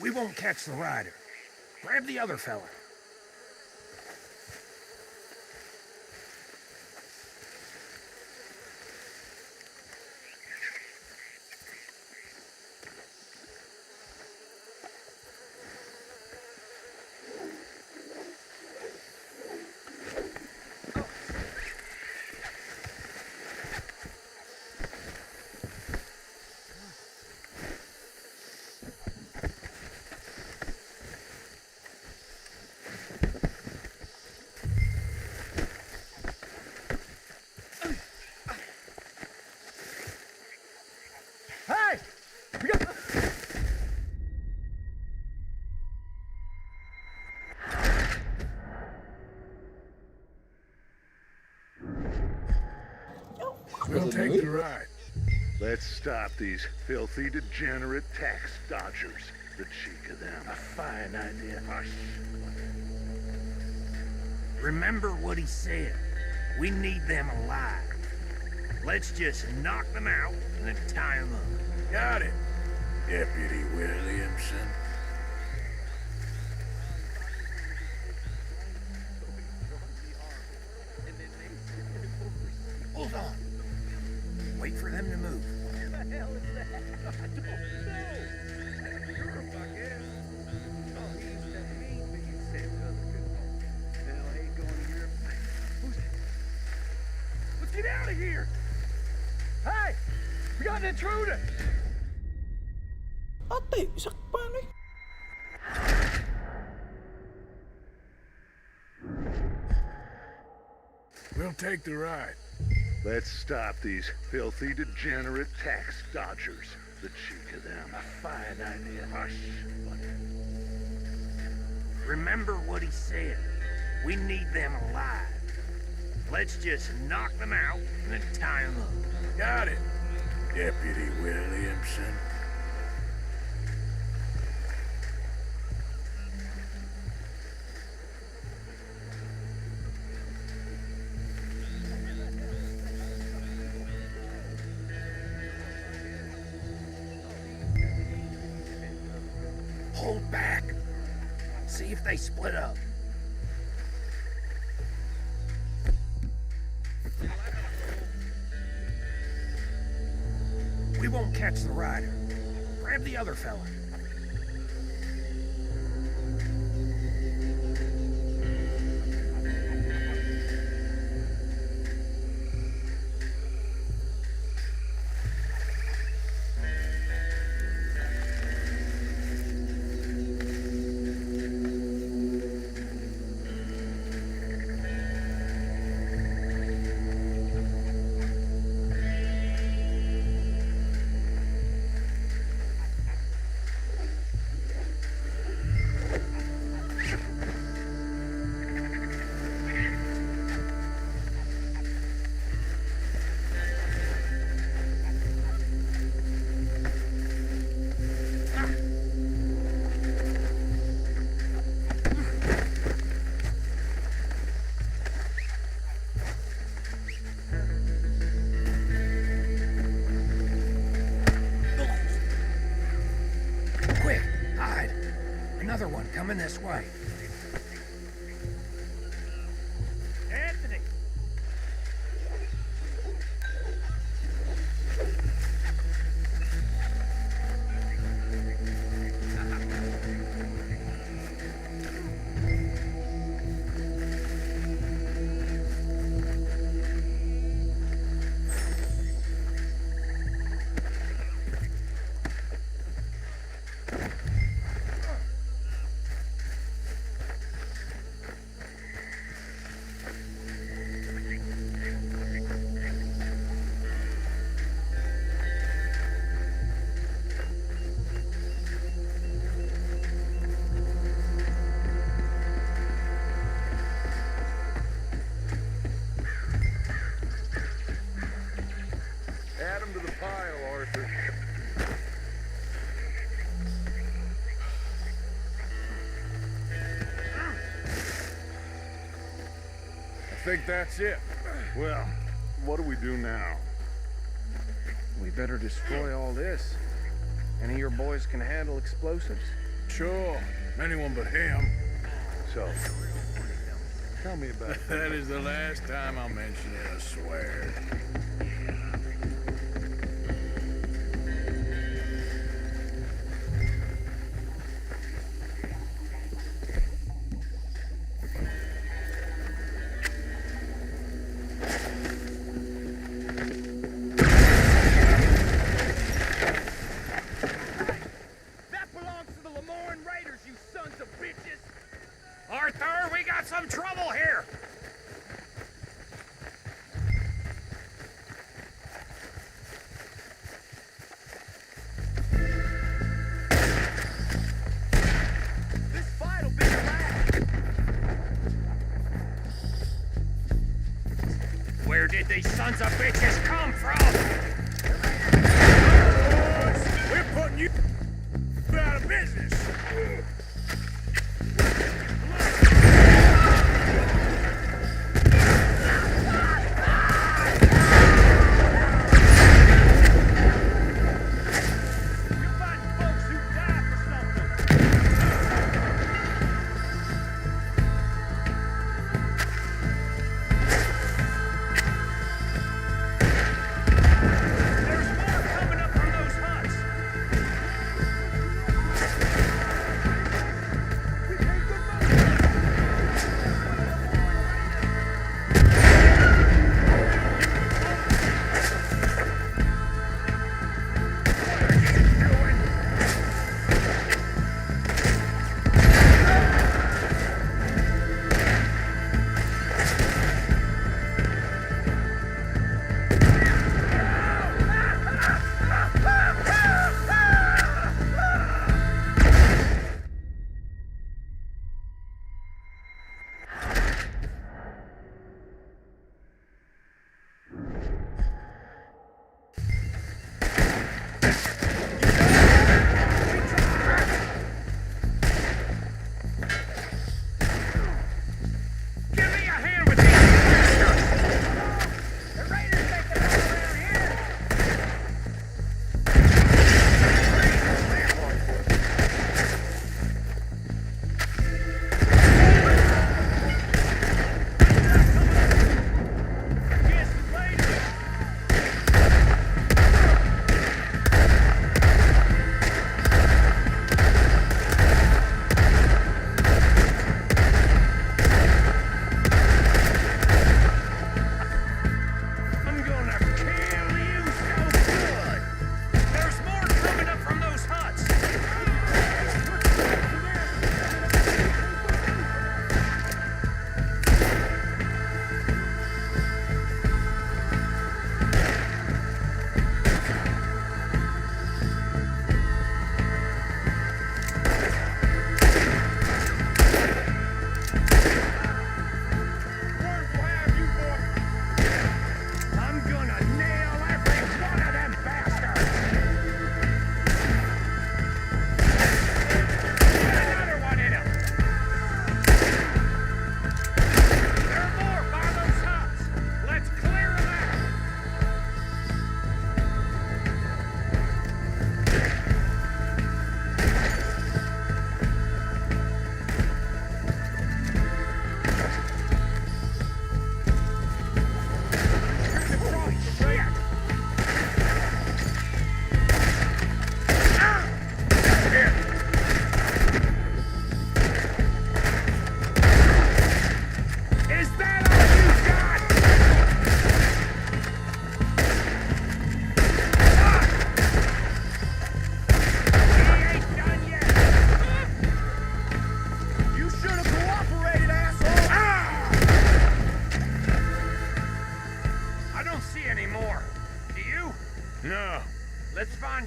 We won't catch the rider. Grab the other fella. We'll take the ride. Let's stop these filthy, degenerate tax dodgers. The cheek of them. A fine idea. Hush. Remember what he said. We need them alive. Let's just knock them out and then tie them up. Got it, Deputy Williamson. Hold on. Wait for them to move. What the hell is that? I don't know. Sure, I guess. Oh, he's the mean bean said hell, I ain't going to Europe. Who's that? Let's get out of here! Hey! We got an intruder! Ate, isak pa ni. We'll take the ride. Let's stop these filthy, degenerate tax dodgers. The cheek of them. A fine idea. Hush. Remember what he said. We need them alive. Let's just knock them out and then tie them up. Got it, Deputy Williamson. Hold back. See if they split up. We won't catch the rider. Grab the other fella. Another one coming this way. Anthony! Add 'em to the pile, Arthur. I think that's it. Well, what do we do now? We better destroy all this. Any of your boys can handle explosives? Sure, anyone but him. So, tell me about it. That is the last time I'll mention it, I swear. Arthur, we got some trouble here! did these sons of bitches come from? We're putting you out of business.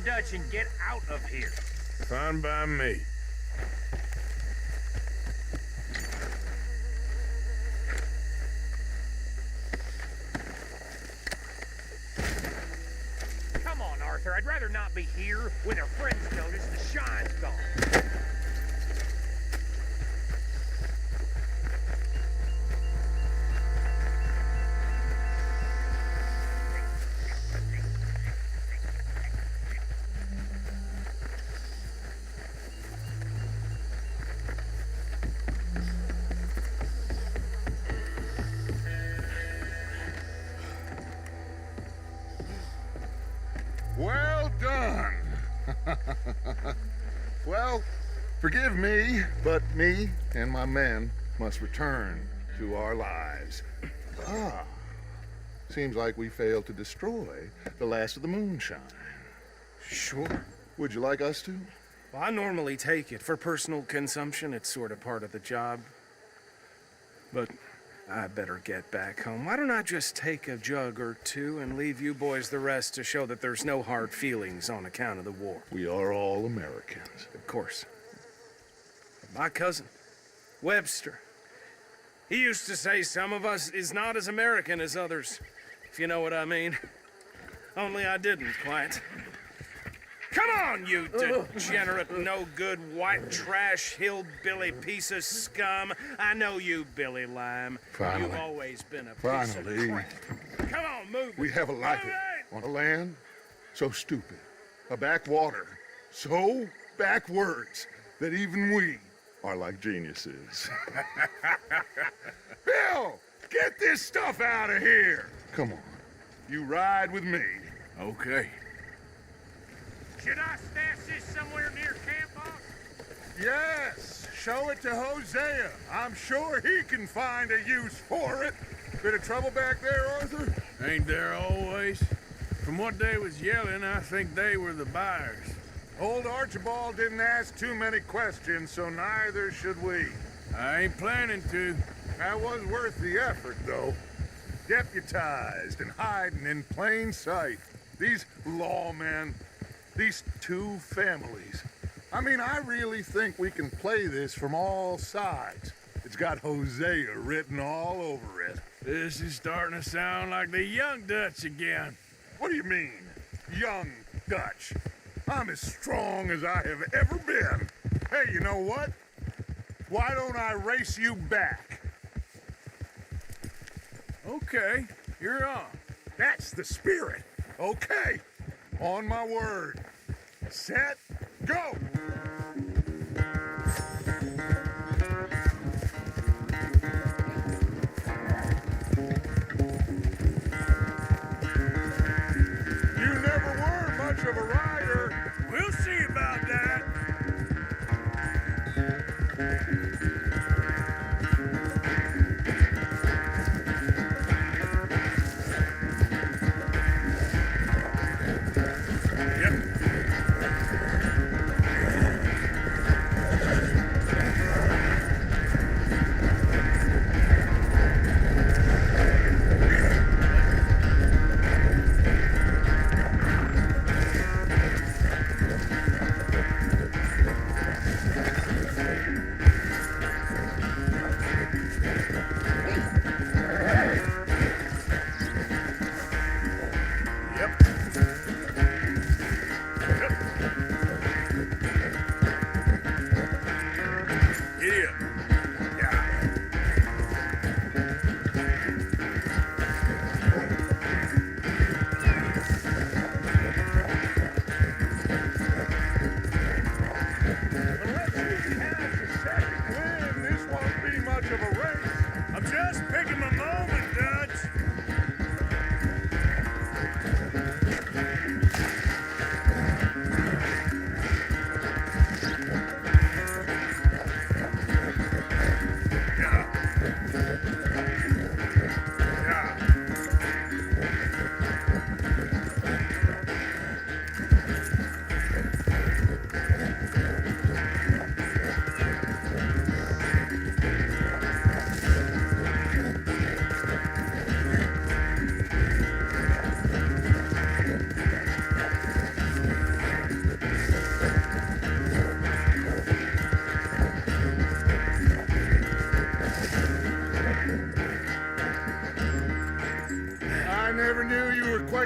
Dutch and get out of here. Fine by me. Come on, Arthur. I'd rather not be here when our friends notice the shine's gone. Well done. Well, forgive me, but me and my men must return to our lives. Seems like we failed to destroy the last of the moonshine. Sure. Would you like us to? Well, I normally take it. For personal consumption, it's sort of part of the job. But I better get back home. Why don't I just take a jug or two and leave you boys the rest to show that there's no hard feelings on account of the war? We are all Americans. Of course. My cousin, Webster, he used to say some of us is not as American as others. if you know what I mean. Only I didn't quite. Come on, you degenerate, no-good, white trash, hillbilly piece of scum. I know you, Billy Lime. Finally. You've always been a piece Finally. of crap. Come on, move. We have a life on a land so stupid, a backwater so backwards that even we are like geniuses. Bill, get this stuff out of here. Come on, you ride with me. Okay. Should I stash this somewhere near camp, boss? Yes, show it to Hosea. I'm sure he can find a use for it. Bit of trouble back there, Arthur? Ain't there always? From what they was yelling, I think they were the buyers. Old Archibald didn't ask too many questions, so neither should we. I ain't planning to. That was worth the effort, though. Deputized and hiding in plain sight. These lawmen, these two families. I mean, I really think we can play this from all sides. It's got Hosea written all over it. This is starting to sound like the Young Dutch again. What do you mean, young Dutch? I'm as strong as I have ever been. Hey, you know what? Why don't I race you back? Okay, you're on. That's the spirit. Okay, on my word. Set, go! You never were much of a rider. We'll see about that.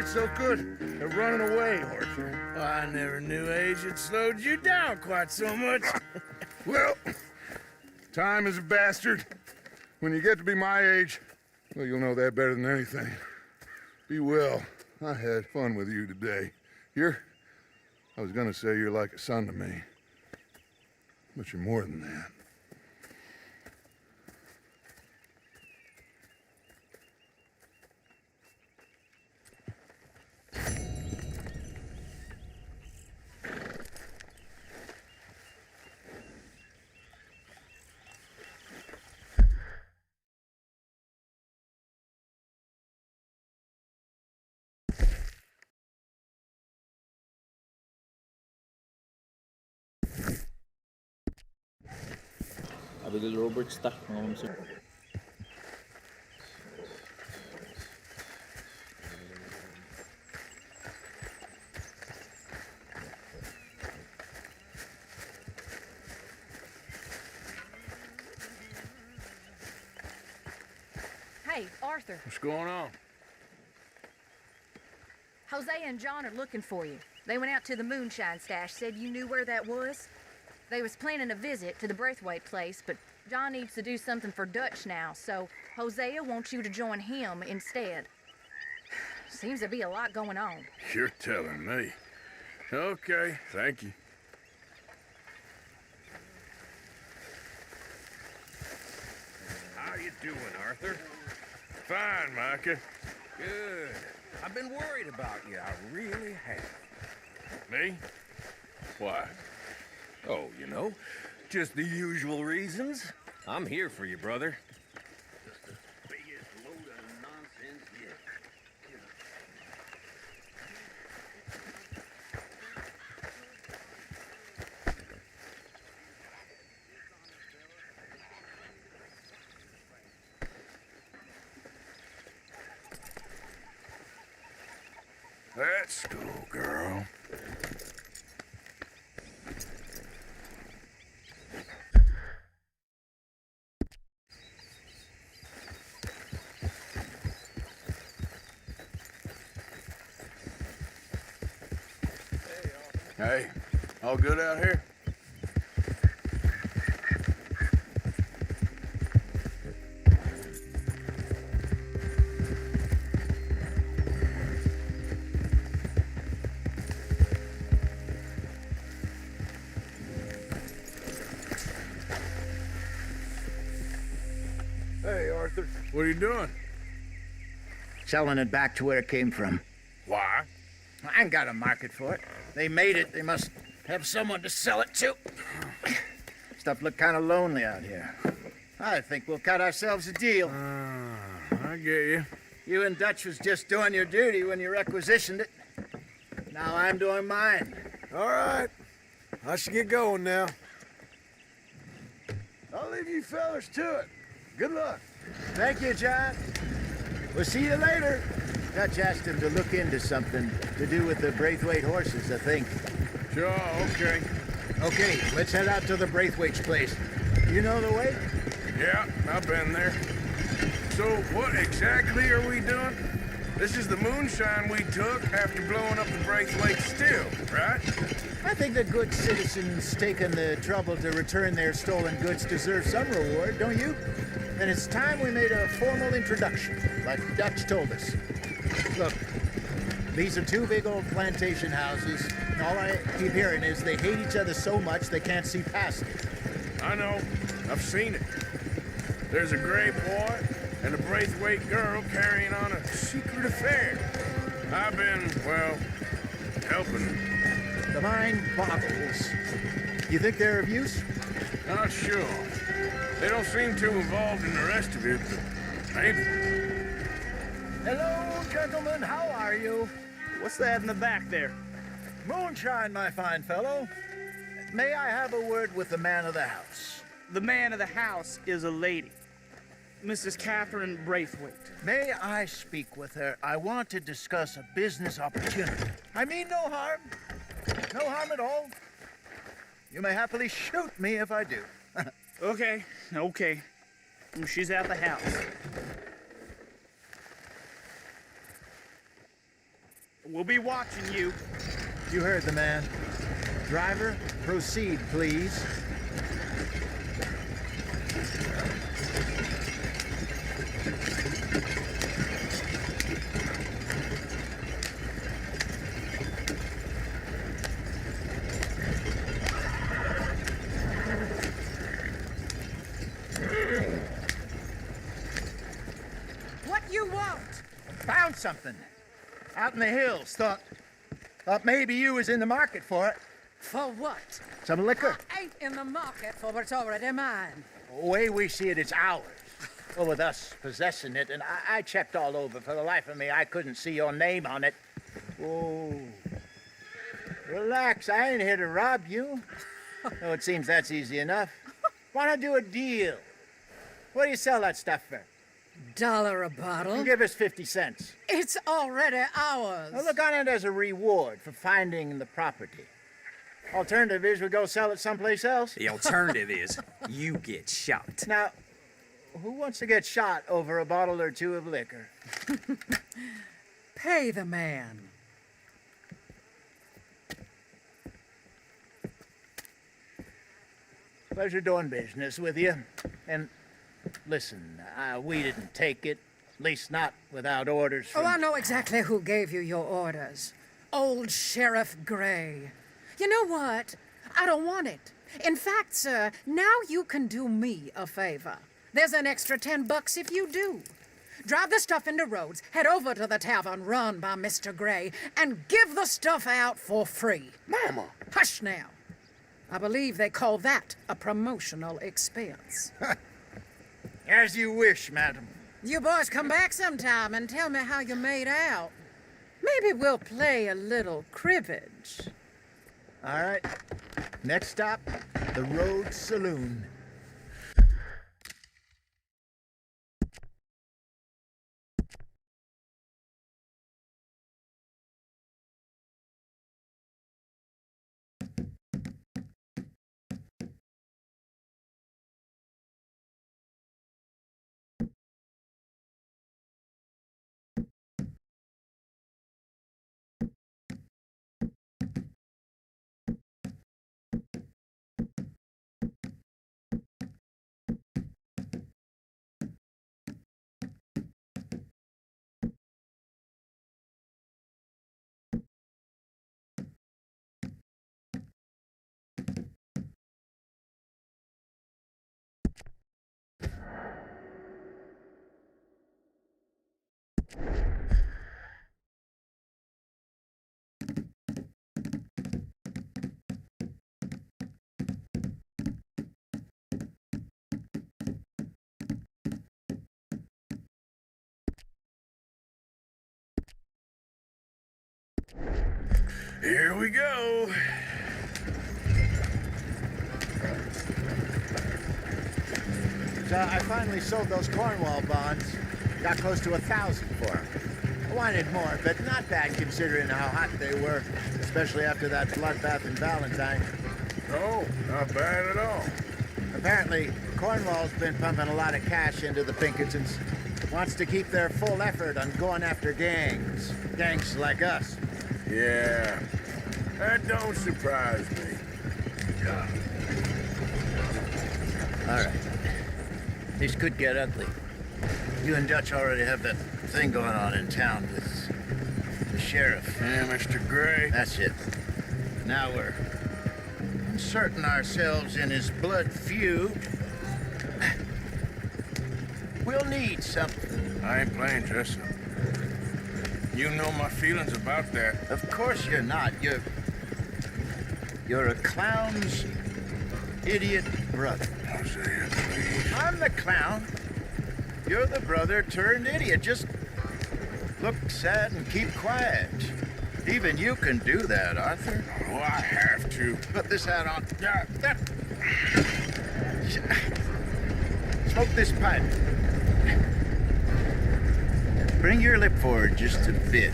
So good at running away, Arthur. Well, I never knew age had slowed you down quite so much. Well, time is a bastard. When you get to be my age, well, you'll know that better than anything. Be well. I had fun with you today. I was gonna say you're like a son to me, but you're more than that. Abigail Roberts ta, mga kamsur. Hey, Arthur. What's going on? Jose and John are looking for you. They went out to the moonshine stash, said you knew where that was. They was planning a visit to the Braithwaite place, but John needs to do something for Dutch now, so Hosea wants you to join him instead. Seems to be a lot going on. You're telling me. Okay, thank you. How you doing, Arthur? Fine, Micah. Good. I've been worried about you. I really have. Me? Why? Oh, you know, just the usual reasons. I'm here for you, brother. Just the biggest load of nonsense yet. Let's go, girl. Hey, all good out here? Hey, Arthur. What are you doing? Selling it back to where it came from. Why? I ain't got a market for it. They made it. They must have someone to sell it to. Stuff look kind of lonely out here. I think we'll cut ourselves a deal. I get you. You and Dutch was just doing your duty when you requisitioned it. Now I'm doing mine. All right. I should get going now. I'll leave you fellas to it. Good luck. Thank you, John. We'll see you later. Dutch asked him to look into something to do with the Braithwaite horses, I think. Sure, okay. Okay, let's head out to the Braithwaite's place. You know the way? Yeah, I've been there. So what exactly are we doing? This is the moonshine we took after blowing up the Braithwaite still, right? I think the good citizens taking the trouble to return their stolen goods deserve some reward, don't you? And it's time we made a formal introduction, like Dutch told us. Look, these are two big old plantation houses, and all I keep hearing is they hate each other so much they can't see past it. I know. I've seen it. There's a gray boy and a Braithwaite girl carrying on a secret affair. I've been, well, helping them. The mind boggles. You think they're of use? Not sure. They don't seem too involved in the rest of it, but maybe. Hello, gentlemen. How are you? What's that in the back there? Moonshine, my fine fellow. May I have a word with the man of the house? The man of the house is a lady. Mrs. Catherine Braithwaite. May I speak with her? I want to discuss a business opportunity. I mean no harm. No harm at all. You may happily shoot me if I do. Okay. She's at the house. We'll be watching you. You heard the man. Driver, proceed, please. What you want? Found something. Out in the hills. Thought maybe you was in the market for it. For what? Some liquor. I ain't in the market for what's already mine. The way we see it, it's ours. Well, with us possessing it, and I checked all over. For the life of me, I couldn't see your name on it. Oh. Relax, I ain't here to rob you. Oh, it seems that's easy enough. Why not do a deal? What do you sell that stuff for? $1 a bottle? Give us 50 cents. It's already ours. Well, look on it as a reward for finding the property. Alternative is we go sell it someplace else. The alternative is you get shot. Now, who wants to get shot over a bottle or two of liquor? Pay the man. Pleasure doing business with you. And listen, we didn't take it. At least not without orders from... Oh, I know exactly who gave you your orders. Old Sheriff Gray. You know what? I don't want it. In fact, sir, now you can do me a favor. There's an extra $10 if you do. Drive the stuff into Rhodes, head over to the tavern run by Mr. Gray, and give the stuff out for free. Mama! Hush now. I believe they call that a promotional expense. As you wish, madam. You boys come back sometime and tell me how you made out. Maybe we'll play a little cribbage. All right. Next stop, the Rhodes Saloon. Here we go. So I finally sold those Cornwall bonds. Got close to 1,000 for them. I wanted more, but not bad considering how hot they were, especially after that bloodbath in Valentine. Oh, not bad at all. Apparently, Cornwall's been pumping a lot of cash into the Pinkertons. Wants to keep their full effort on going after gangs. Gangs like us. Yeah, that don't surprise me. All right. This could get ugly. You and Dutch already have that thing going on in town with the sheriff. Yeah, Mr. Gray. That's it. Now we're inserting ourselves in his blood feud. We'll need something. I ain't playing dress up. You know my feelings about that. Of course you're not. You're a clown's idiot brother. Hosea, please. I'm the clown. You're the brother turned idiot. Just look sad and keep quiet. Even you can do that, Arthur. Oh, I have to. Put this hat on. Smoke this pipe. Bring your lip forward just a bit.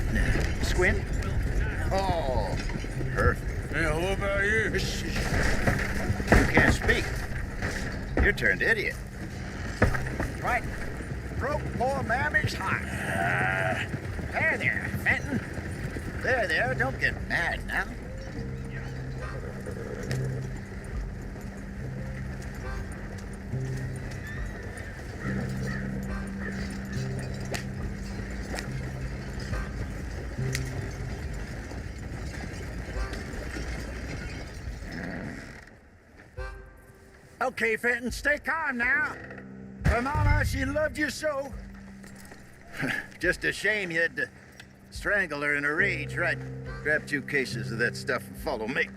Squint. Oh, perfect. Yeah, what about you? You can't speak. You're turned idiot. Right. Broke poor Mammy's heart. There, Fenton. There, don't get mad now. Okay, Fenton, stay calm now. Her mama, she loved you so. Just a shame you had to strangle her in a rage, right? Grab 2 cases of that stuff and follow me.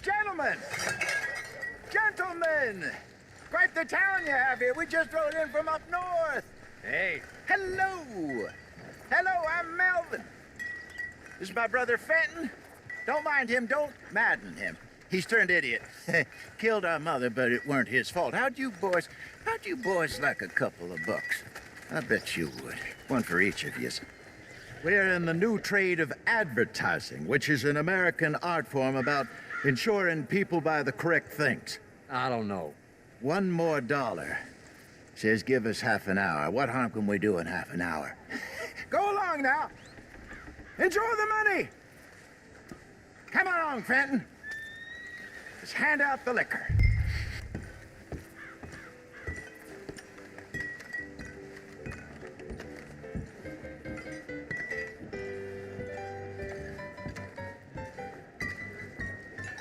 Gentlemen! Quite the town you have here. We just rode in from up north. Hey. Hello. I'm Melvin. This is my brother Fenton. Don't mind him. Don't madden him. He's turned idiot. Killed our mother, but it weren't his fault. How'd you boys like a couple of bucks? I bet you would. One for each of you. We're in the new trade of advertising, which is an American art form about ensuring people buy the correct things. I don't know. $1 more. Says give us half an hour. What harm can we do in half an hour? Go along now. Enjoy the money. Come along, Fenton. Just hand out the liquor.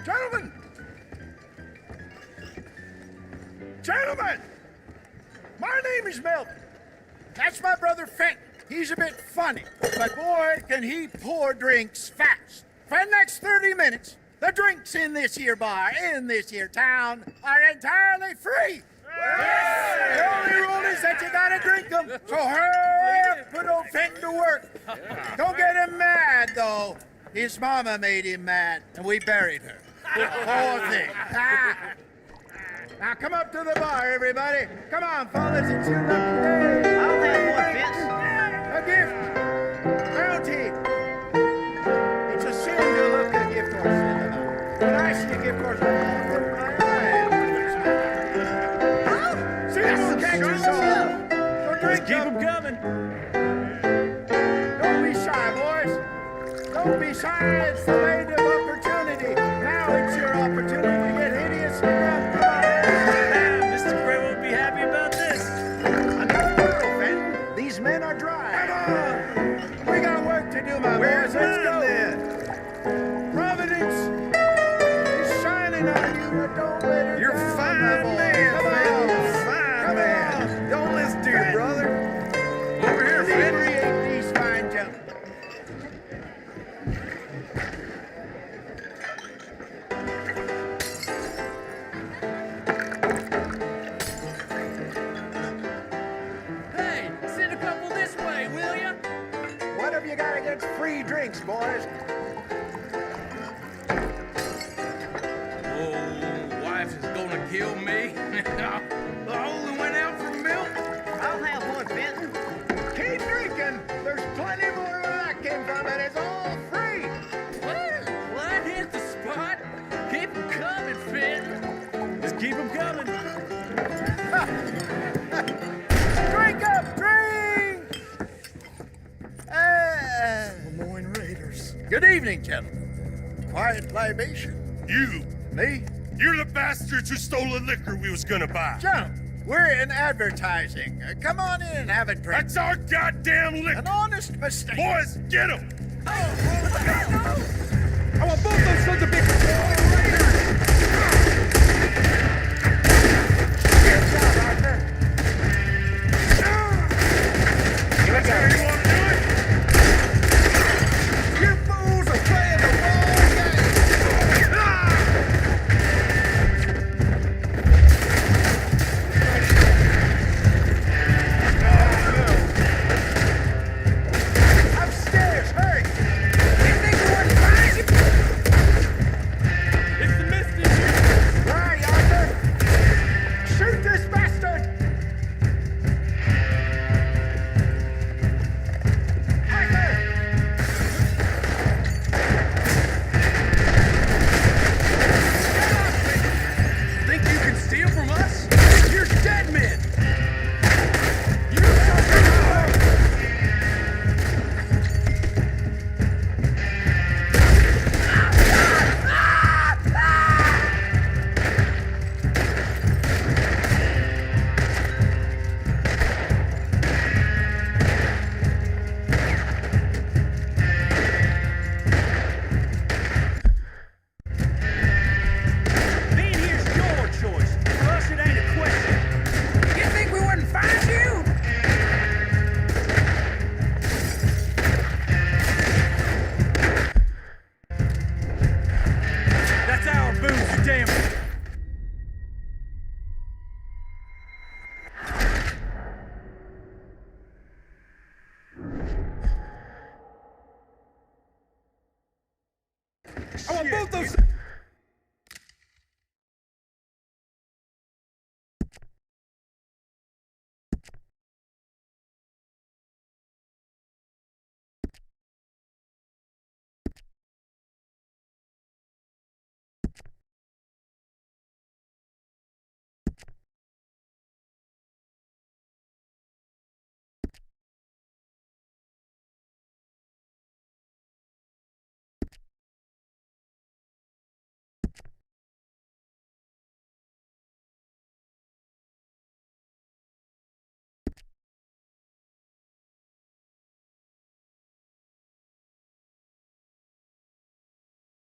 Gentlemen! Gentlemen! My name is Melvin. That's my brother Fenton. He's a bit funny, but boy, can he pour drinks fast. For the next 30 minutes, the drinks in this here bar, in this here town, are entirely free. Yes. The only rule is that you gotta drink them. So hurry up, put old Fenton to work. Don't get him mad, though. His mama made him mad, and we buried her. Poor thing. Now come up to the bar, everybody. Come on, fellas, it's your lucky day. I'll have one, Vince. A gift. Bounty. It's a sin to look a gift horse in the mouth. When I see a gift horse, I put my eye on it. See, we'll catch us all. So drink Keep them coming. Don't be shy, boys. Don't be shy. It's the maid of opportunity. Now it's your opportunity to get hideous and drunk. Come on. Mr. Gray won't be happy about this. Another girl, Fenton. These men are dry. Come on. We got work to do, my boys. Let's go. Providence is shining on you, but don't let her You're down, fine, my boy. man. Come on. Fine, man. Don't listen to your brother. Over here, Fenton. Inebriate these fine gentlemen. Hey, send a couple this way, will ya? What have you got against free drinks, boys? Oh, wife is gonna kill me. I only went out for milk. I'll have one, Fenton. Keep drinking. There's plenty more where that came from, and it's all free. Well, I hit the spot. Keep 'em coming, Fenton. Just keep 'em coming. Drink up, drink! Lemoyne Raiders. Good evening, gentlemen. Quiet libation. You! Me? You're the bastards who stole the liquor we was gonna buy. Gentlemen, we're in advertising. Come on in and have a drink. That's our goddamn liquor! An honest mistake. Boys, get him! I want both those sons of bitches. Good job, Arthur. That's how you want to do it? You fools are playing the wrong game. Upstairs, hurry. You think we wouldn't find you? It's the Misty. Right, Arthur. Shoot this bastard. Think you can steal from us? You're dead men. Being here's your choice. For us, it ain't a question. You think we wouldn't find you? That's our booze, you damn. I want both those.